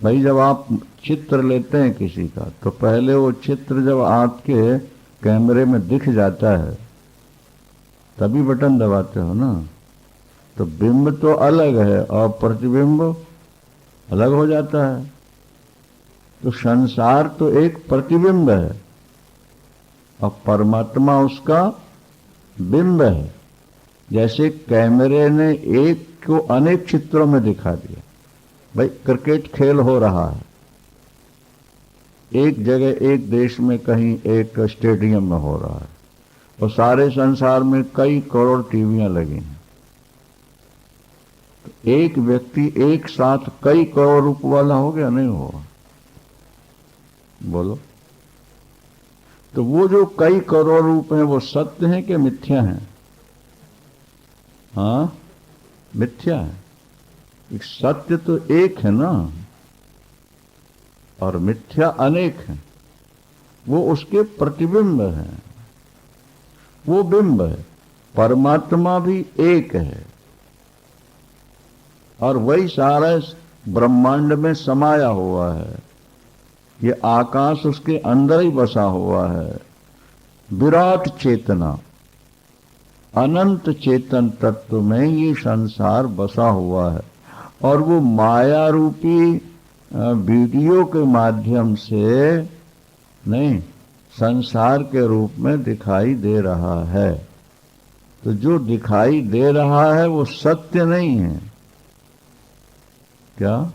भाई जब आप चित्र लेते हैं किसी का, तो पहले वो चित्र जब आपके कैमरे में दिख जाता है तभी बटन दबाते हो ना। तो बिंब तो अलग है और प्रतिबिंब अलग हो जाता है। तो संसार तो एक प्रतिबिंब है और परमात्मा उसका बिंब है। जैसे कैमरे ने एक को अनेक चित्रों में दिखा दिया। भाई क्रिकेट खेल हो रहा है, एक जगह एक देश में कहीं एक स्टेडियम में हो रहा है, और सारे संसार में कई करोड़ टीवियां लगी हैं। तो एक व्यक्ति एक साथ कई करोड़ रूप वाला हो गया? नहीं हुआ। बोलो। तो वो जो कई करोड़ रूप हैं वो सत्य हैं कि मिथ्या हैं? हाँ, मिथ्या है। एक सत्य तो एक है ना, और मिथ्या अनेक है। वो उसके प्रतिबिंब हैं, वो बिंब है। परमात्मा भी एक है और वही सारा ब्रह्मांड में समाया हुआ है। ये आकाश उसके अंदर ही बसा हुआ है। विराट चेतना, अनंत चेतन तत्व में ये संसार बसा हुआ है, और वो माया रूपी वीडियो के माध्यम से नहीं, संसार के रूप में दिखाई दे रहा है। तो जो दिखाई दे रहा है वो सत्य नहीं है। क्या?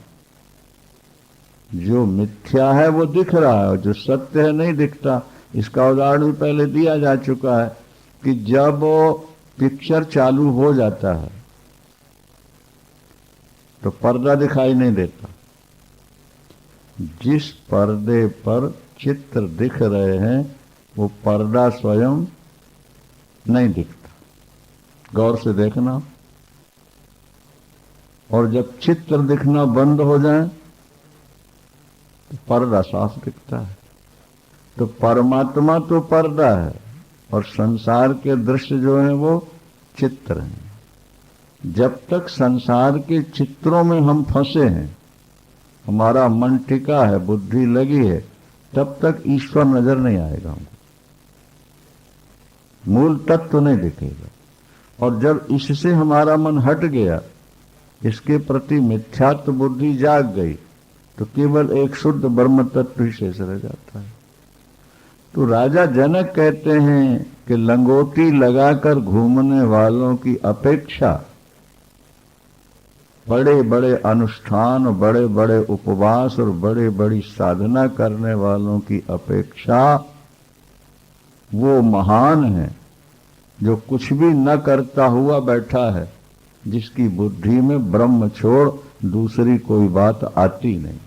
जो मिथ्या है वो दिख रहा है, जो सत्य है नहीं दिखता। इसका उदाहरण भी पहले दिया जा चुका है कि जब पिक्चर चालू हो जाता है तो पर्दा दिखाई नहीं देता। जिस पर्दे पर चित्र दिख रहे हैं वो पर्दा स्वयं नहीं दिखता। गौर से देखना। और जब चित्र दिखना बंद हो जाए तो पर्दा साफ दिखता है। तो परमात्मा तो पर्दा है और संसार के दृश्य जो है वो चित्र हैं। जब तक संसार के चित्रों में हम फंसे हैं, हमारा मन टिका है, बुद्धि लगी है, तब तक ईश्वर नजर नहीं आएगा हमको, मूल तत्व नहीं दिखेगा। और जब इससे हमारा मन हट गया, इसके प्रति मिथ्यात्व बुद्धि जाग गई, तो केवल एक शुद्ध ब्रह्म तत्व ही शेष रह जाता है। तो राजा जनक कहते हैं कि लंगोटी लगाकर घूमने वालों की अपेक्षा, बड़े बड़े अनुष्ठान, बड़े बड़े उपवास और बड़े बड़ी साधना करने वालों की अपेक्षा वो महान है जो कुछ भी न करता हुआ बैठा है, जिसकी बुद्धि में ब्रह्म छोड़ दूसरी कोई बात आती नहीं।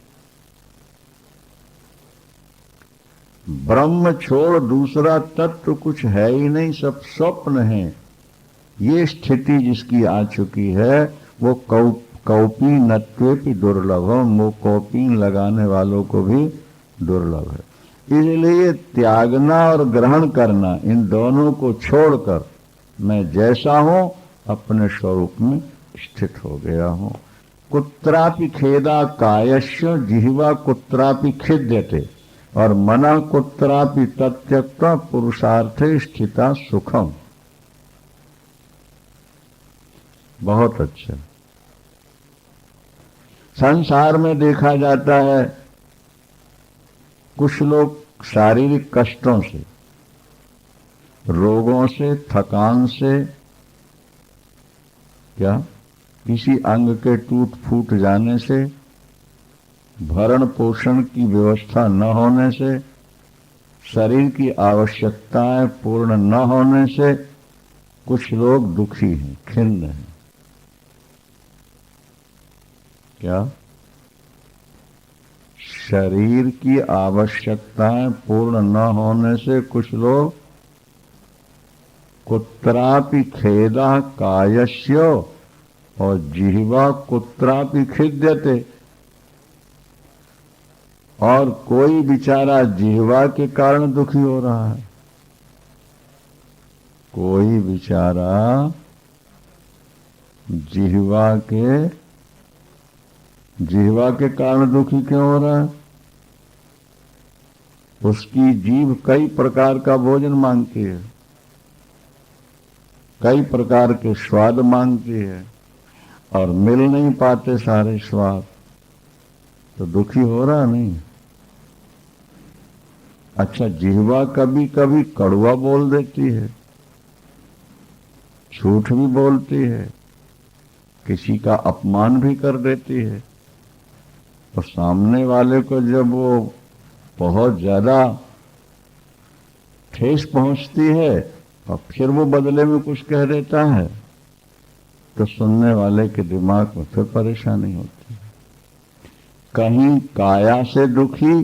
ब्रह्म छोड़ दूसरा तत्व कुछ है ही नहीं, सब स्वप्न है। ये स्थिति जिसकी आ चुकी है वो कौपीनत्वेपि दुर्लभम, वो कौपीन लगाने वालों को भी दुर्लभ है। इसलिए त्यागना और ग्रहण करना, इन दोनों को छोड़कर मैं जैसा हूं अपने स्वरूप में स्थित हो गया हूं। कुत्रापि खेदा कायस्य जिह्वा कुत्रापि खिद्यते और मना कुत्रापि तत्यक्त्वा पुरुषार्थे स्थिता सुखम। बहुत अच्छा। संसार में देखा जाता है कुछ लोग शारीरिक कष्टों से, रोगों से, थकान से, क्या किसी अंग के टूट फूट जाने से, भरण पोषण की व्यवस्था न होने से, शरीर की आवश्यकताएं पूर्ण न होने से कुछ लोग दुखी हैं, खिन्न हैं। क्या शरीर की आवश्यकताएं पूर्ण न होने से कुछ लोग कुत्रापि खेदा कायस्य और जिह्वा कुत्रापि खिद्यते, और कोई बेचारा जिह्वा के कारण दुखी हो रहा है, कोई बेचारा जिह्वा के कारण दुखी क्यों हो रहा है? उसकी जीभ कई प्रकार का भोजन मांगती है, कई प्रकार के स्वाद मांगती है और मिल नहीं पाते सारे स्वाद, तो दुखी हो रहा नहीं। अच्छा, जिह्वा कभी कभी कड़वा बोल देती है, झूठ भी बोलती है, किसी का अपमान भी कर देती है, और सामने वाले को जब वो बहुत ज्यादा ठेस पहुंचती है और फिर वो बदले में कुछ कह देता है, तो सुनने वाले के दिमाग में फिर परेशानी होती है। कहीं काया से दुखी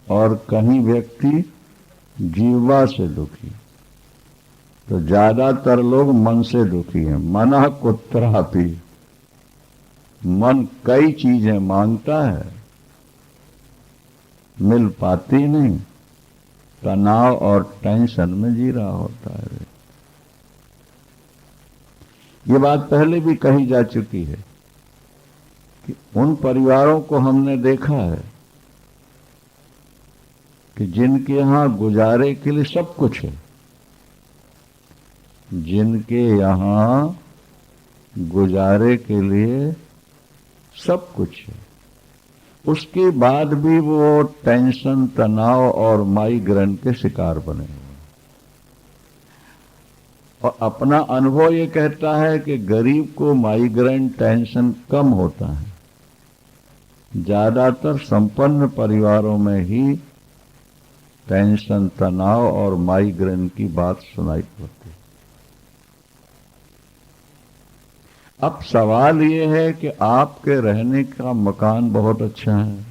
और कहीं व्यक्ति जीवा से दुखी, तो ज्यादातर लोग मन से दुखी हैं। मनः कुत्रापि, मन कई चीजें मांगता है, मिल पाती नहीं, तनाव और टेंशन में जी रहा होता है। ये बात पहले भी कही जा चुकी है कि उन परिवारों को हमने देखा है कि जिनके यहां गुजारे के लिए सब कुछ है, जिनके यहां गुजारे के लिए सब कुछ है, उसके बाद भी वो टेंशन, तनाव और माइग्रेन के शिकार बने हुए। और अपना अनुभव ये कहता है कि गरीब को माइग्रेन, टेंशन कम होता है। ज्यादातर संपन्न परिवारों में ही टेंशन, तनाव और माइग्रेन की बात सुनाई पड़ती है। अब सवाल ये है कि आपके रहने का मकान बहुत अच्छा है,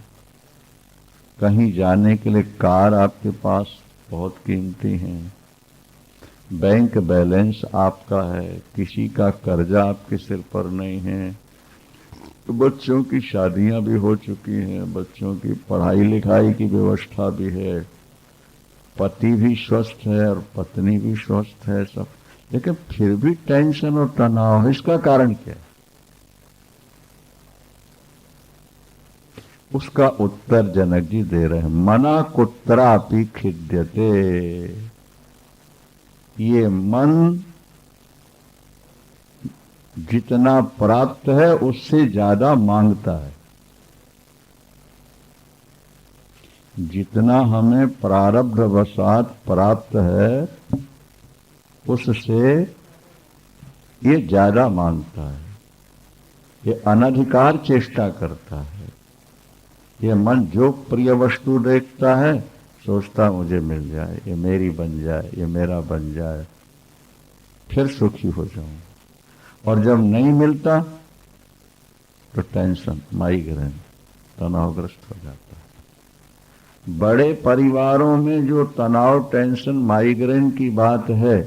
कहीं जाने के लिए कार आपके पास बहुत कीमती है, बैंक बैलेंस आपका है, किसी का कर्जा आपके सिर पर नहीं है, तो बच्चों की शादियां भी हो चुकी हैं, बच्चों की पढ़ाई लिखाई की व्यवस्था भी है, पति भी स्वस्थ है और पत्नी भी स्वस्थ है सब, लेकिन फिर भी टेंशन और तनाव है। इसका कारण क्या है? उसका उत्तर जनक जी दे रहे हैं, मना कुत्रापि खिद्यते। ये मन जितना प्राप्त है उससे ज्यादा मांगता है। जितना हमें प्रारब्ध वशात प्राप्त है उससे ये ज्यादा मांगता है, ये अनधिकार चेष्टा करता है। ये मन जो प्रिय वस्तु देखता है सोचता मुझे मिल जाए, ये मेरी बन जाए, ये मेरा बन जाए, फिर सुखी हो जाऊं। और जब नहीं मिलता तो टेंशन, माइग्रेन, तनावग्रस्त हो जाता है। बड़े परिवारों में जो तनाव, टेंशन, माइग्रेन की बात है,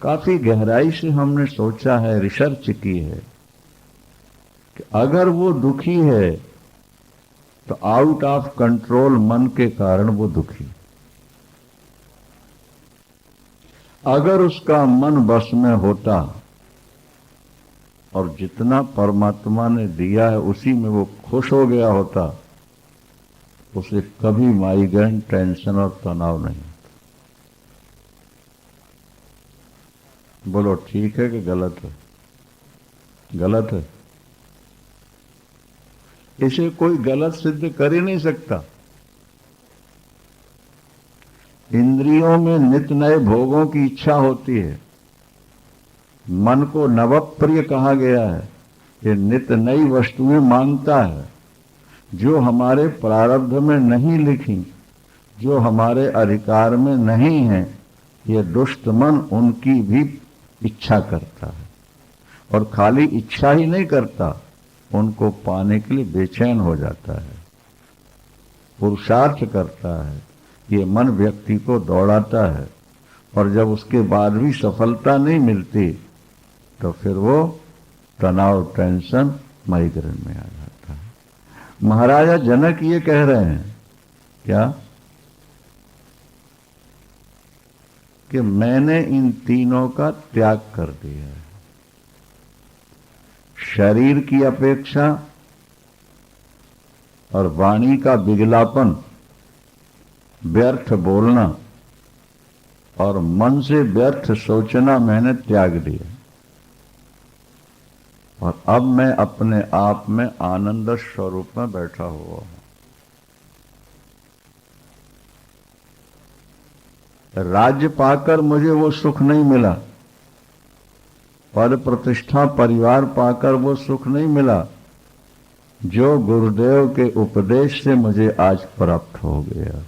काफी गहराई से हमने सोचा है, रिसर्च की है कि अगर वो दुखी है तो आउट ऑफ कंट्रोल मन के कारण वो दुखी। अगर उसका मन बस में होता और जितना परमात्मा ने दिया है उसी में वो खुश हो गया होता, उसे कभी माइग्रेन, टेंशन और तनाव नहीं होता। बोलो ठीक है कि गलत है? गलत है। इसे कोई गलत सिद्ध कर ही नहीं सकता। इंद्रियों में नित्य नए भोगों की इच्छा होती है, मन को नवप्रिय कहा गया है, ये नित्य नई वस्तुएं मांगता है जो हमारे प्रारब्ध में नहीं लिखी, जो हमारे अधिकार में नहीं है। ये दुष्ट मन उनकी भी इच्छा करता है, और खाली इच्छा ही नहीं करता, उनको पाने के लिए बेचैन हो जाता है, पुरुषार्थ करता है। ये मन व्यक्ति को दौड़ाता है, और जब उसके बाद भी सफलता नहीं मिलती तो फिर वो तनाव, टेंशन, माइग्रेन में आ जाता है। महाराजा जनक ये कह रहे हैं क्या कि मैंने इन तीनों का त्याग कर दिया है। शरीर की अपेक्षा और वाणी का बिगलापन, व्यर्थ बोलना और मन से व्यर्थ सोचना मैंने त्याग दिया, और अब मैं अपने आप में आनंद स्वरूप में बैठा हुआ हूं। राज्य पाकर मुझे वो सुख नहीं मिला, पद प्रतिष्ठा परिवार पाकर वो सुख नहीं मिला जो गुरुदेव के उपदेश से मुझे आज प्राप्त हो गया।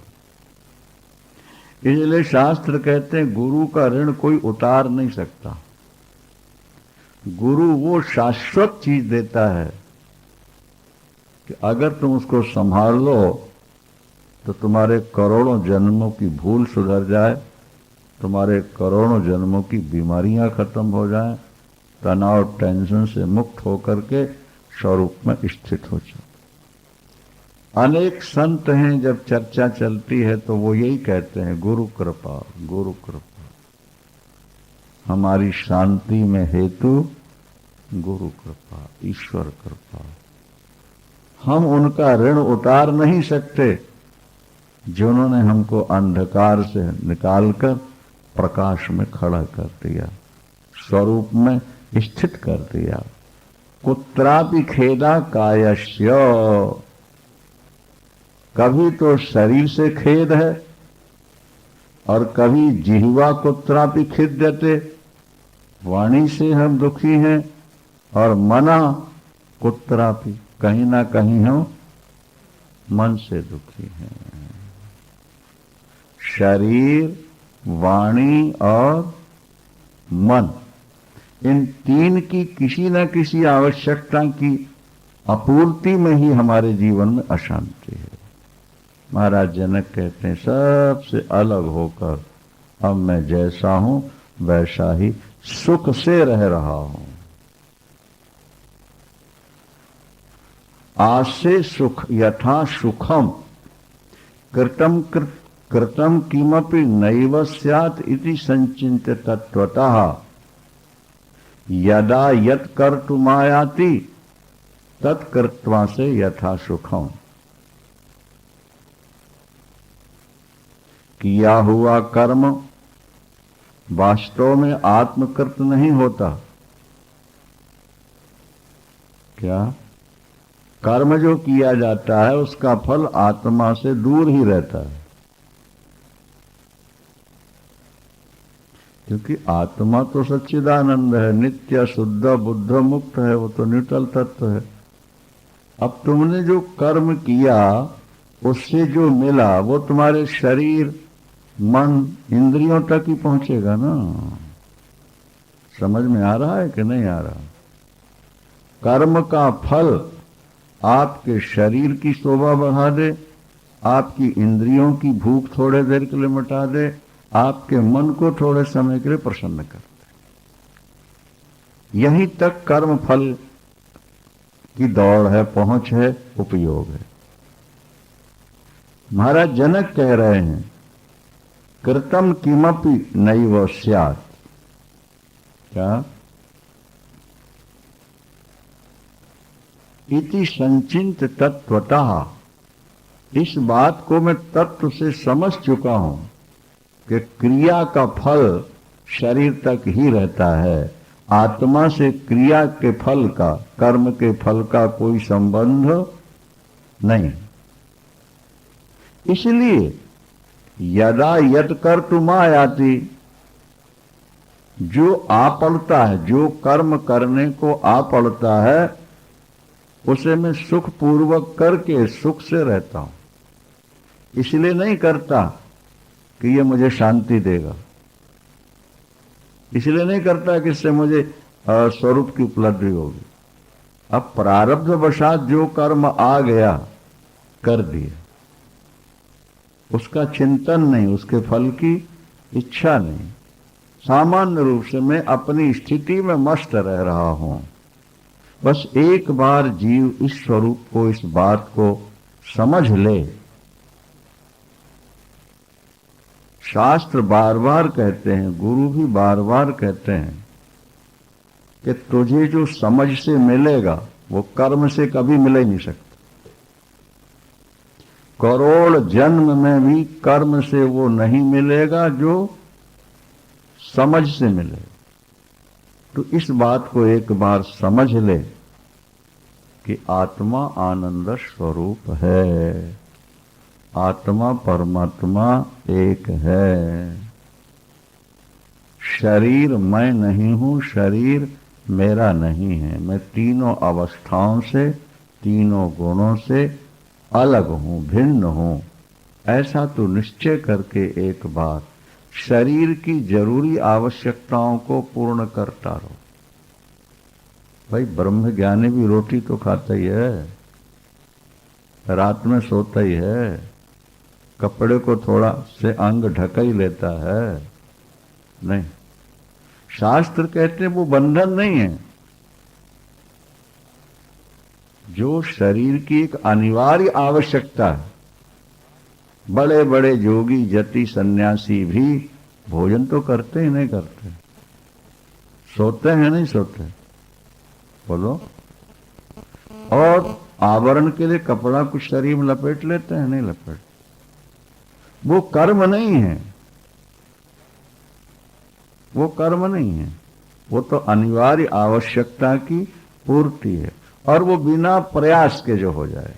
इसलिए शास्त्र कहते हैं गुरु का ऋण कोई उतार नहीं सकता। गुरु वो शाश्वत चीज देता है कि अगर तुम उसको संभाल लो तो तुम्हारे करोड़ों जन्मों की भूल सुधर जाए, तुम्हारे करोड़ों जन्मों की बीमारियां खत्म हो जाएं, तनाव, टेंशन से मुक्त होकर के स्वरूप में स्थित हो जाए। अनेक संत हैं, जब चर्चा चलती है तो वो यही कहते हैं, गुरु कृपा, गुरु कृपा, हमारी शांति में हेतु गुरु कृपा, ईश्वर कृपा। हम उनका ऋण उतार नहीं सकते जिन्होंने हमको अंधकार से निकालकर प्रकाश में खड़ा कर दिया, स्वरूप में स्थित कर दिया। कुत्रापि खेदा कायस्य, कभी तो शरीर से खेद है और कभी जिह्वा कुत्रापि खिद्यते, वाणी से हम दुखी हैं, और मना कुत्रापि, कहीं ना कहीं हम मन से दुखी हैं। शरीर, वाणी और मन, इन तीन की किसी न किसी आवश्यकता की आपूर्ति में ही हमारे जीवन में अशांति है। महाराज जनक कहते हैं सबसे अलग होकर अब मैं जैसा हूं वैसा ही सुख से रह रहा हूं। आसे सुख यथा सुखम कृतम किमपि नैव स्यात् इति संचिन्त्य तत्वतः यदा यत् कर्तुमायाति तत्कृत्वा से यथा सुखम। किया हुआ कर्म वास्तव में आत्मकृत नहीं होता। क्या? कर्म जो किया जाता है उसका फल आत्मा से दूर ही रहता है, क्योंकि आत्मा तो सच्चिदानंद है, नित्य शुद्ध बुद्ध मुक्त है, वो तो न्यूट्रल तत्व है। अब तुमने जो कर्म किया उससे जो मिला वो तुम्हारे शरीर मन इंद्रियों तक ही पहुंचेगा ना। समझ में आ रहा है कि नहीं आ रहा? कर्म का फल आपके शरीर की शोभा बढ़ा दे, आपकी इंद्रियों की भूख थोड़े देर के लिए मिटा दे, आपके मन को थोड़े समय के लिए प्रसन्न कर दे। यहीं तक कर्म फल की दौड़ है, पहुंच है, उपयोग है। महाराज जनक कह रहे हैं कृतम किमपि नैव स्यात्। क्या? इति संचिंत तत्वतः। इस बात को मैं तत्व से समझ चुका हूं कि क्रिया का फल शरीर तक ही रहता है, आत्मा से क्रिया के फल का, कर्म के फल का कोई संबंध नहीं। इसलिए यदा यत् कर्तुमायाति, जो आ पड़ता है, जो कर्म करने को आ पड़ता है उसे मैं सुख पूर्वक करके सुख से रहता हूं। इसलिए नहीं करता कि ये मुझे शांति देगा, इसलिए नहीं करता कि इससे मुझे स्वरूप की उपलब्धि होगी। अब प्रारब्ध वशात जो कर्म आ गया कर दिया, उसका चिंतन नहीं, उसके फल की इच्छा नहीं। सामान्य रूप से मैं अपनी स्थिति में मस्त रह रहा हूं। बस एक बार जीव इस स्वरूप को, इस बात को समझ ले। शास्त्र बार बार कहते हैं, गुरु भी बार बार कहते हैं कि तुझे जो समझ से मिलेगा वो कर्म से कभी मिल ही नहीं सकता। करोड़ जन्म में भी कर्म से वो नहीं मिलेगा जो समझ से मिलेगा। तो इस बात को एक बार समझ ले कि आत्मा आनंद स्वरूप है, आत्मा परमात्मा एक है। शरीर मैं नहीं हूं, शरीर मेरा नहीं है। मैं तीनों अवस्थाओं से, तीनों गुणों से अलग हूं, भिन्न हूं। ऐसा तो निश्चय करके एक बार शरीर की जरूरी आवश्यकताओं को पूर्ण करता रहो। भाई ब्रह्म ज्ञानी भी रोटी तो खाता ही है, रात में सोता ही है, कपड़े को थोड़ा से अंग ढक ही लेता है। नहीं, शास्त्र कहते हैं वो बंधन नहीं है। जो शरीर की एक अनिवार्य आवश्यकता है। बड़े बड़े योगी जति सन्यासी भी भोजन तो करते ही नहीं करते, सोते हैं नहीं सोते, बोलो। और आवरण के लिए कपड़ा कुछ शरीर में लपेट लेते हैं, नहीं लपेट। वो कर्म नहीं है, वो कर्म नहीं है, वो तो अनिवार्य आवश्यकता की पूर्ति है, और वो बिना प्रयास के जो हो जाए।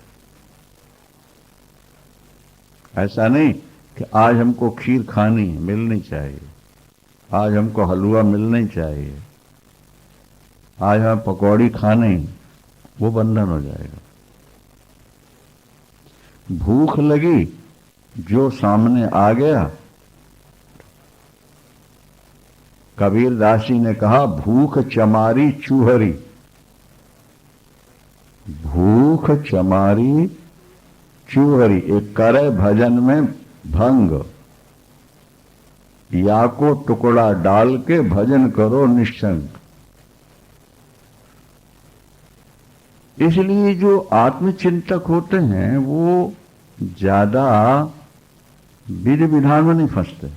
ऐसा नहीं कि आज हमको खीर खानी मिलनी चाहिए, आज हमको हलवा मिलनी चाहिए, आज हम पकौड़ी खाने, वो बंधन हो जाएगा। भूख लगी, जो सामने आ गया, कबीर दास जी ने कहा भूख चमारी चूहरी, भूख चमारी चूहरी। एक करे भजन में भंग, या को टुकड़ा डाल के भजन करो निश्चंक। इसलिए जो आत्मचिंतक होते हैं वो ज्यादा विधि विधान में नहीं फंसते।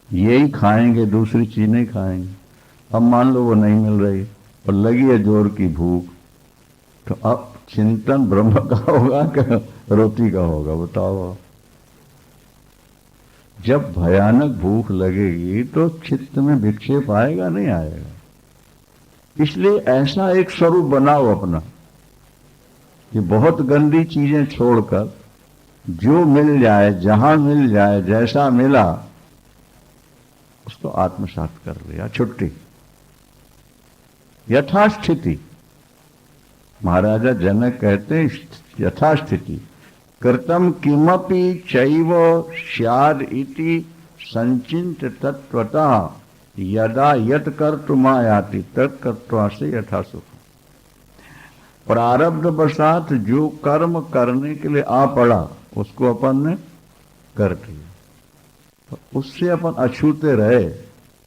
यही खाएंगे, दूसरी चीज नहीं खाएंगे। अब मान लो वो नहीं मिल रही और लगी है जोर की भूख, तो अब चिंतन ब्रह्म का होगा कि रोटी का होगा, बताओ। जब भयानक भूख लगेगी तो चित्त में विक्षेप आएगा नहीं आएगा। इसलिए ऐसा एक स्वरूप बनाओ अपना कि बहुत गंदी चीजें छोड़कर जो मिल जाए, जहां मिल जाए, जैसा मिला उसको आत्मसात कर लिया। छुट्टी, यथास्थिति। महाराजा जनक कहते हैं यथास्थिति। कृतम किमपि चैव स्याद इति संचिंत तत्वतः यदा यत कर्तुमायाति तत्कर्त्वा से यथा सुख। प्रारब्ध वशात जो कर्म करने के लिए आ पड़ा उसको अपन ने कर दिया, तो उससे अपन अछूते रहे,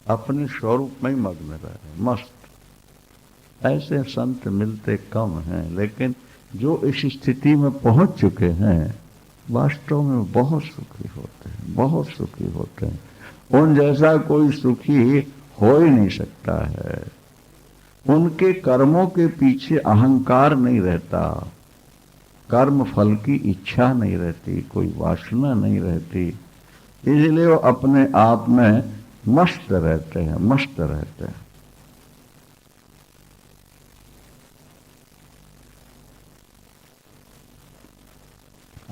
अपने स्वरूप में ही मग्न रहे, मस्त। ऐसे संत मिलते कम हैं, लेकिन जो इस स्थिति में पहुंच चुके हैं वास्तव में बहुत सुखी होते हैं, बहुत सुखी होते हैं। उन जैसा कोई सुखी हो ही नहीं सकता है। उनके कर्मों के पीछे अहंकार नहीं रहता, कर्म फल की इच्छा नहीं रहती, कोई वासना नहीं रहती। इसलिए वो अपने आप में मस्त रहते हैं, मस्त रहते हैं।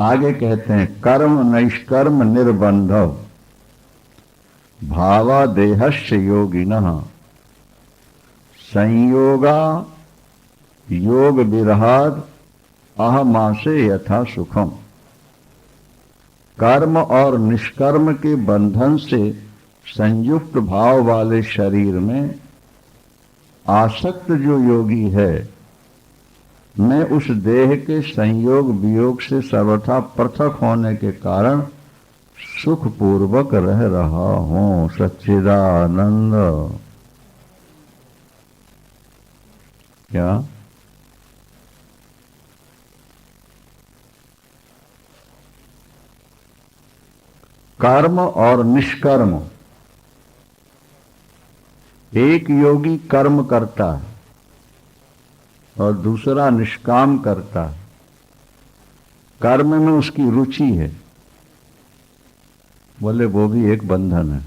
आगे कहते हैं कर्म नैष्कर्म निर्बंधव भावादेहस्य योगिनः संयोगा योग विरहाद अहमासे यथा सुखम। कर्म और निष्कर्म के बंधन से संयुक्त भाव वाले शरीर में आसक्त जो योगी है, मैं उस देह के संयोग वियोग से सर्वथा पृथक होने के कारण सुखपूर्वक रह रहा हूं। सच्चिदानंद। क्या कर्म और निष्कर्म। एक योगी कर्म करता है और दूसरा निष्काम करता है। कर्म में उसकी रुचि है, बोले वो भी एक बंधन है।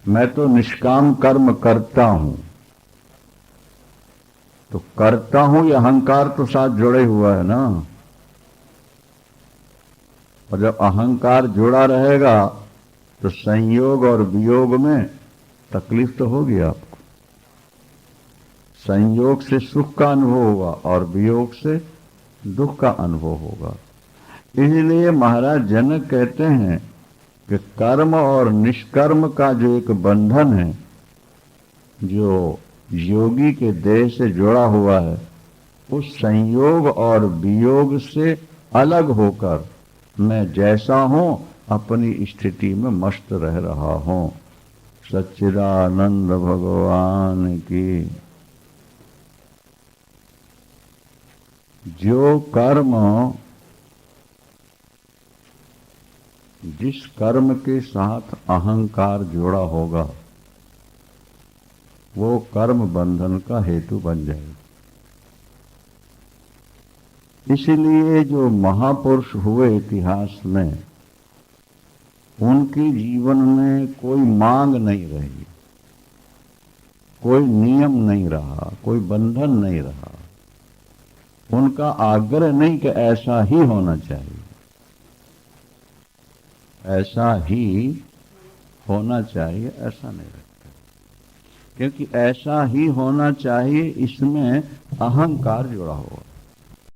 मैं तो निष्काम कर्म करता हूं, तो करता हूं ये अहंकार तो साथ जुड़े हुआ है ना। और जब अहंकार जुड़ा रहेगा तो संयोग और वियोग में तकलीफ तो होगी आपको। संयोग से सुख का अनुभव होगा और वियोग से दुख का अनुभव होगा। इसलिए महाराज जनक कहते हैं कि कर्म और निष्कर्म का जो एक बंधन है, जो योगी के देह से जुड़ा हुआ है, उस संयोग और वियोग से अलग होकर मैं जैसा हूं अपनी स्थिति में मस्त रह रहा हूं। सच्चिदानंद भगवान की। जो कर्म, जिस कर्म के साथ अहंकार जुड़ा होगा वो कर्म बंधन का हेतु बन जाएगा। इसलिए जो महापुरुष हुए इतिहास में, उनके जीवन में कोई मांग नहीं रही, कोई नियम नहीं रहा, कोई बंधन नहीं रहा। उनका आग्रह नहीं कि ऐसा ही होना चाहिए, ऐसा ही होना चाहिए, ऐसा नहीं रखता। क्योंकि ऐसा ही होना चाहिए इसमें अहंकार जुड़ा हुआ।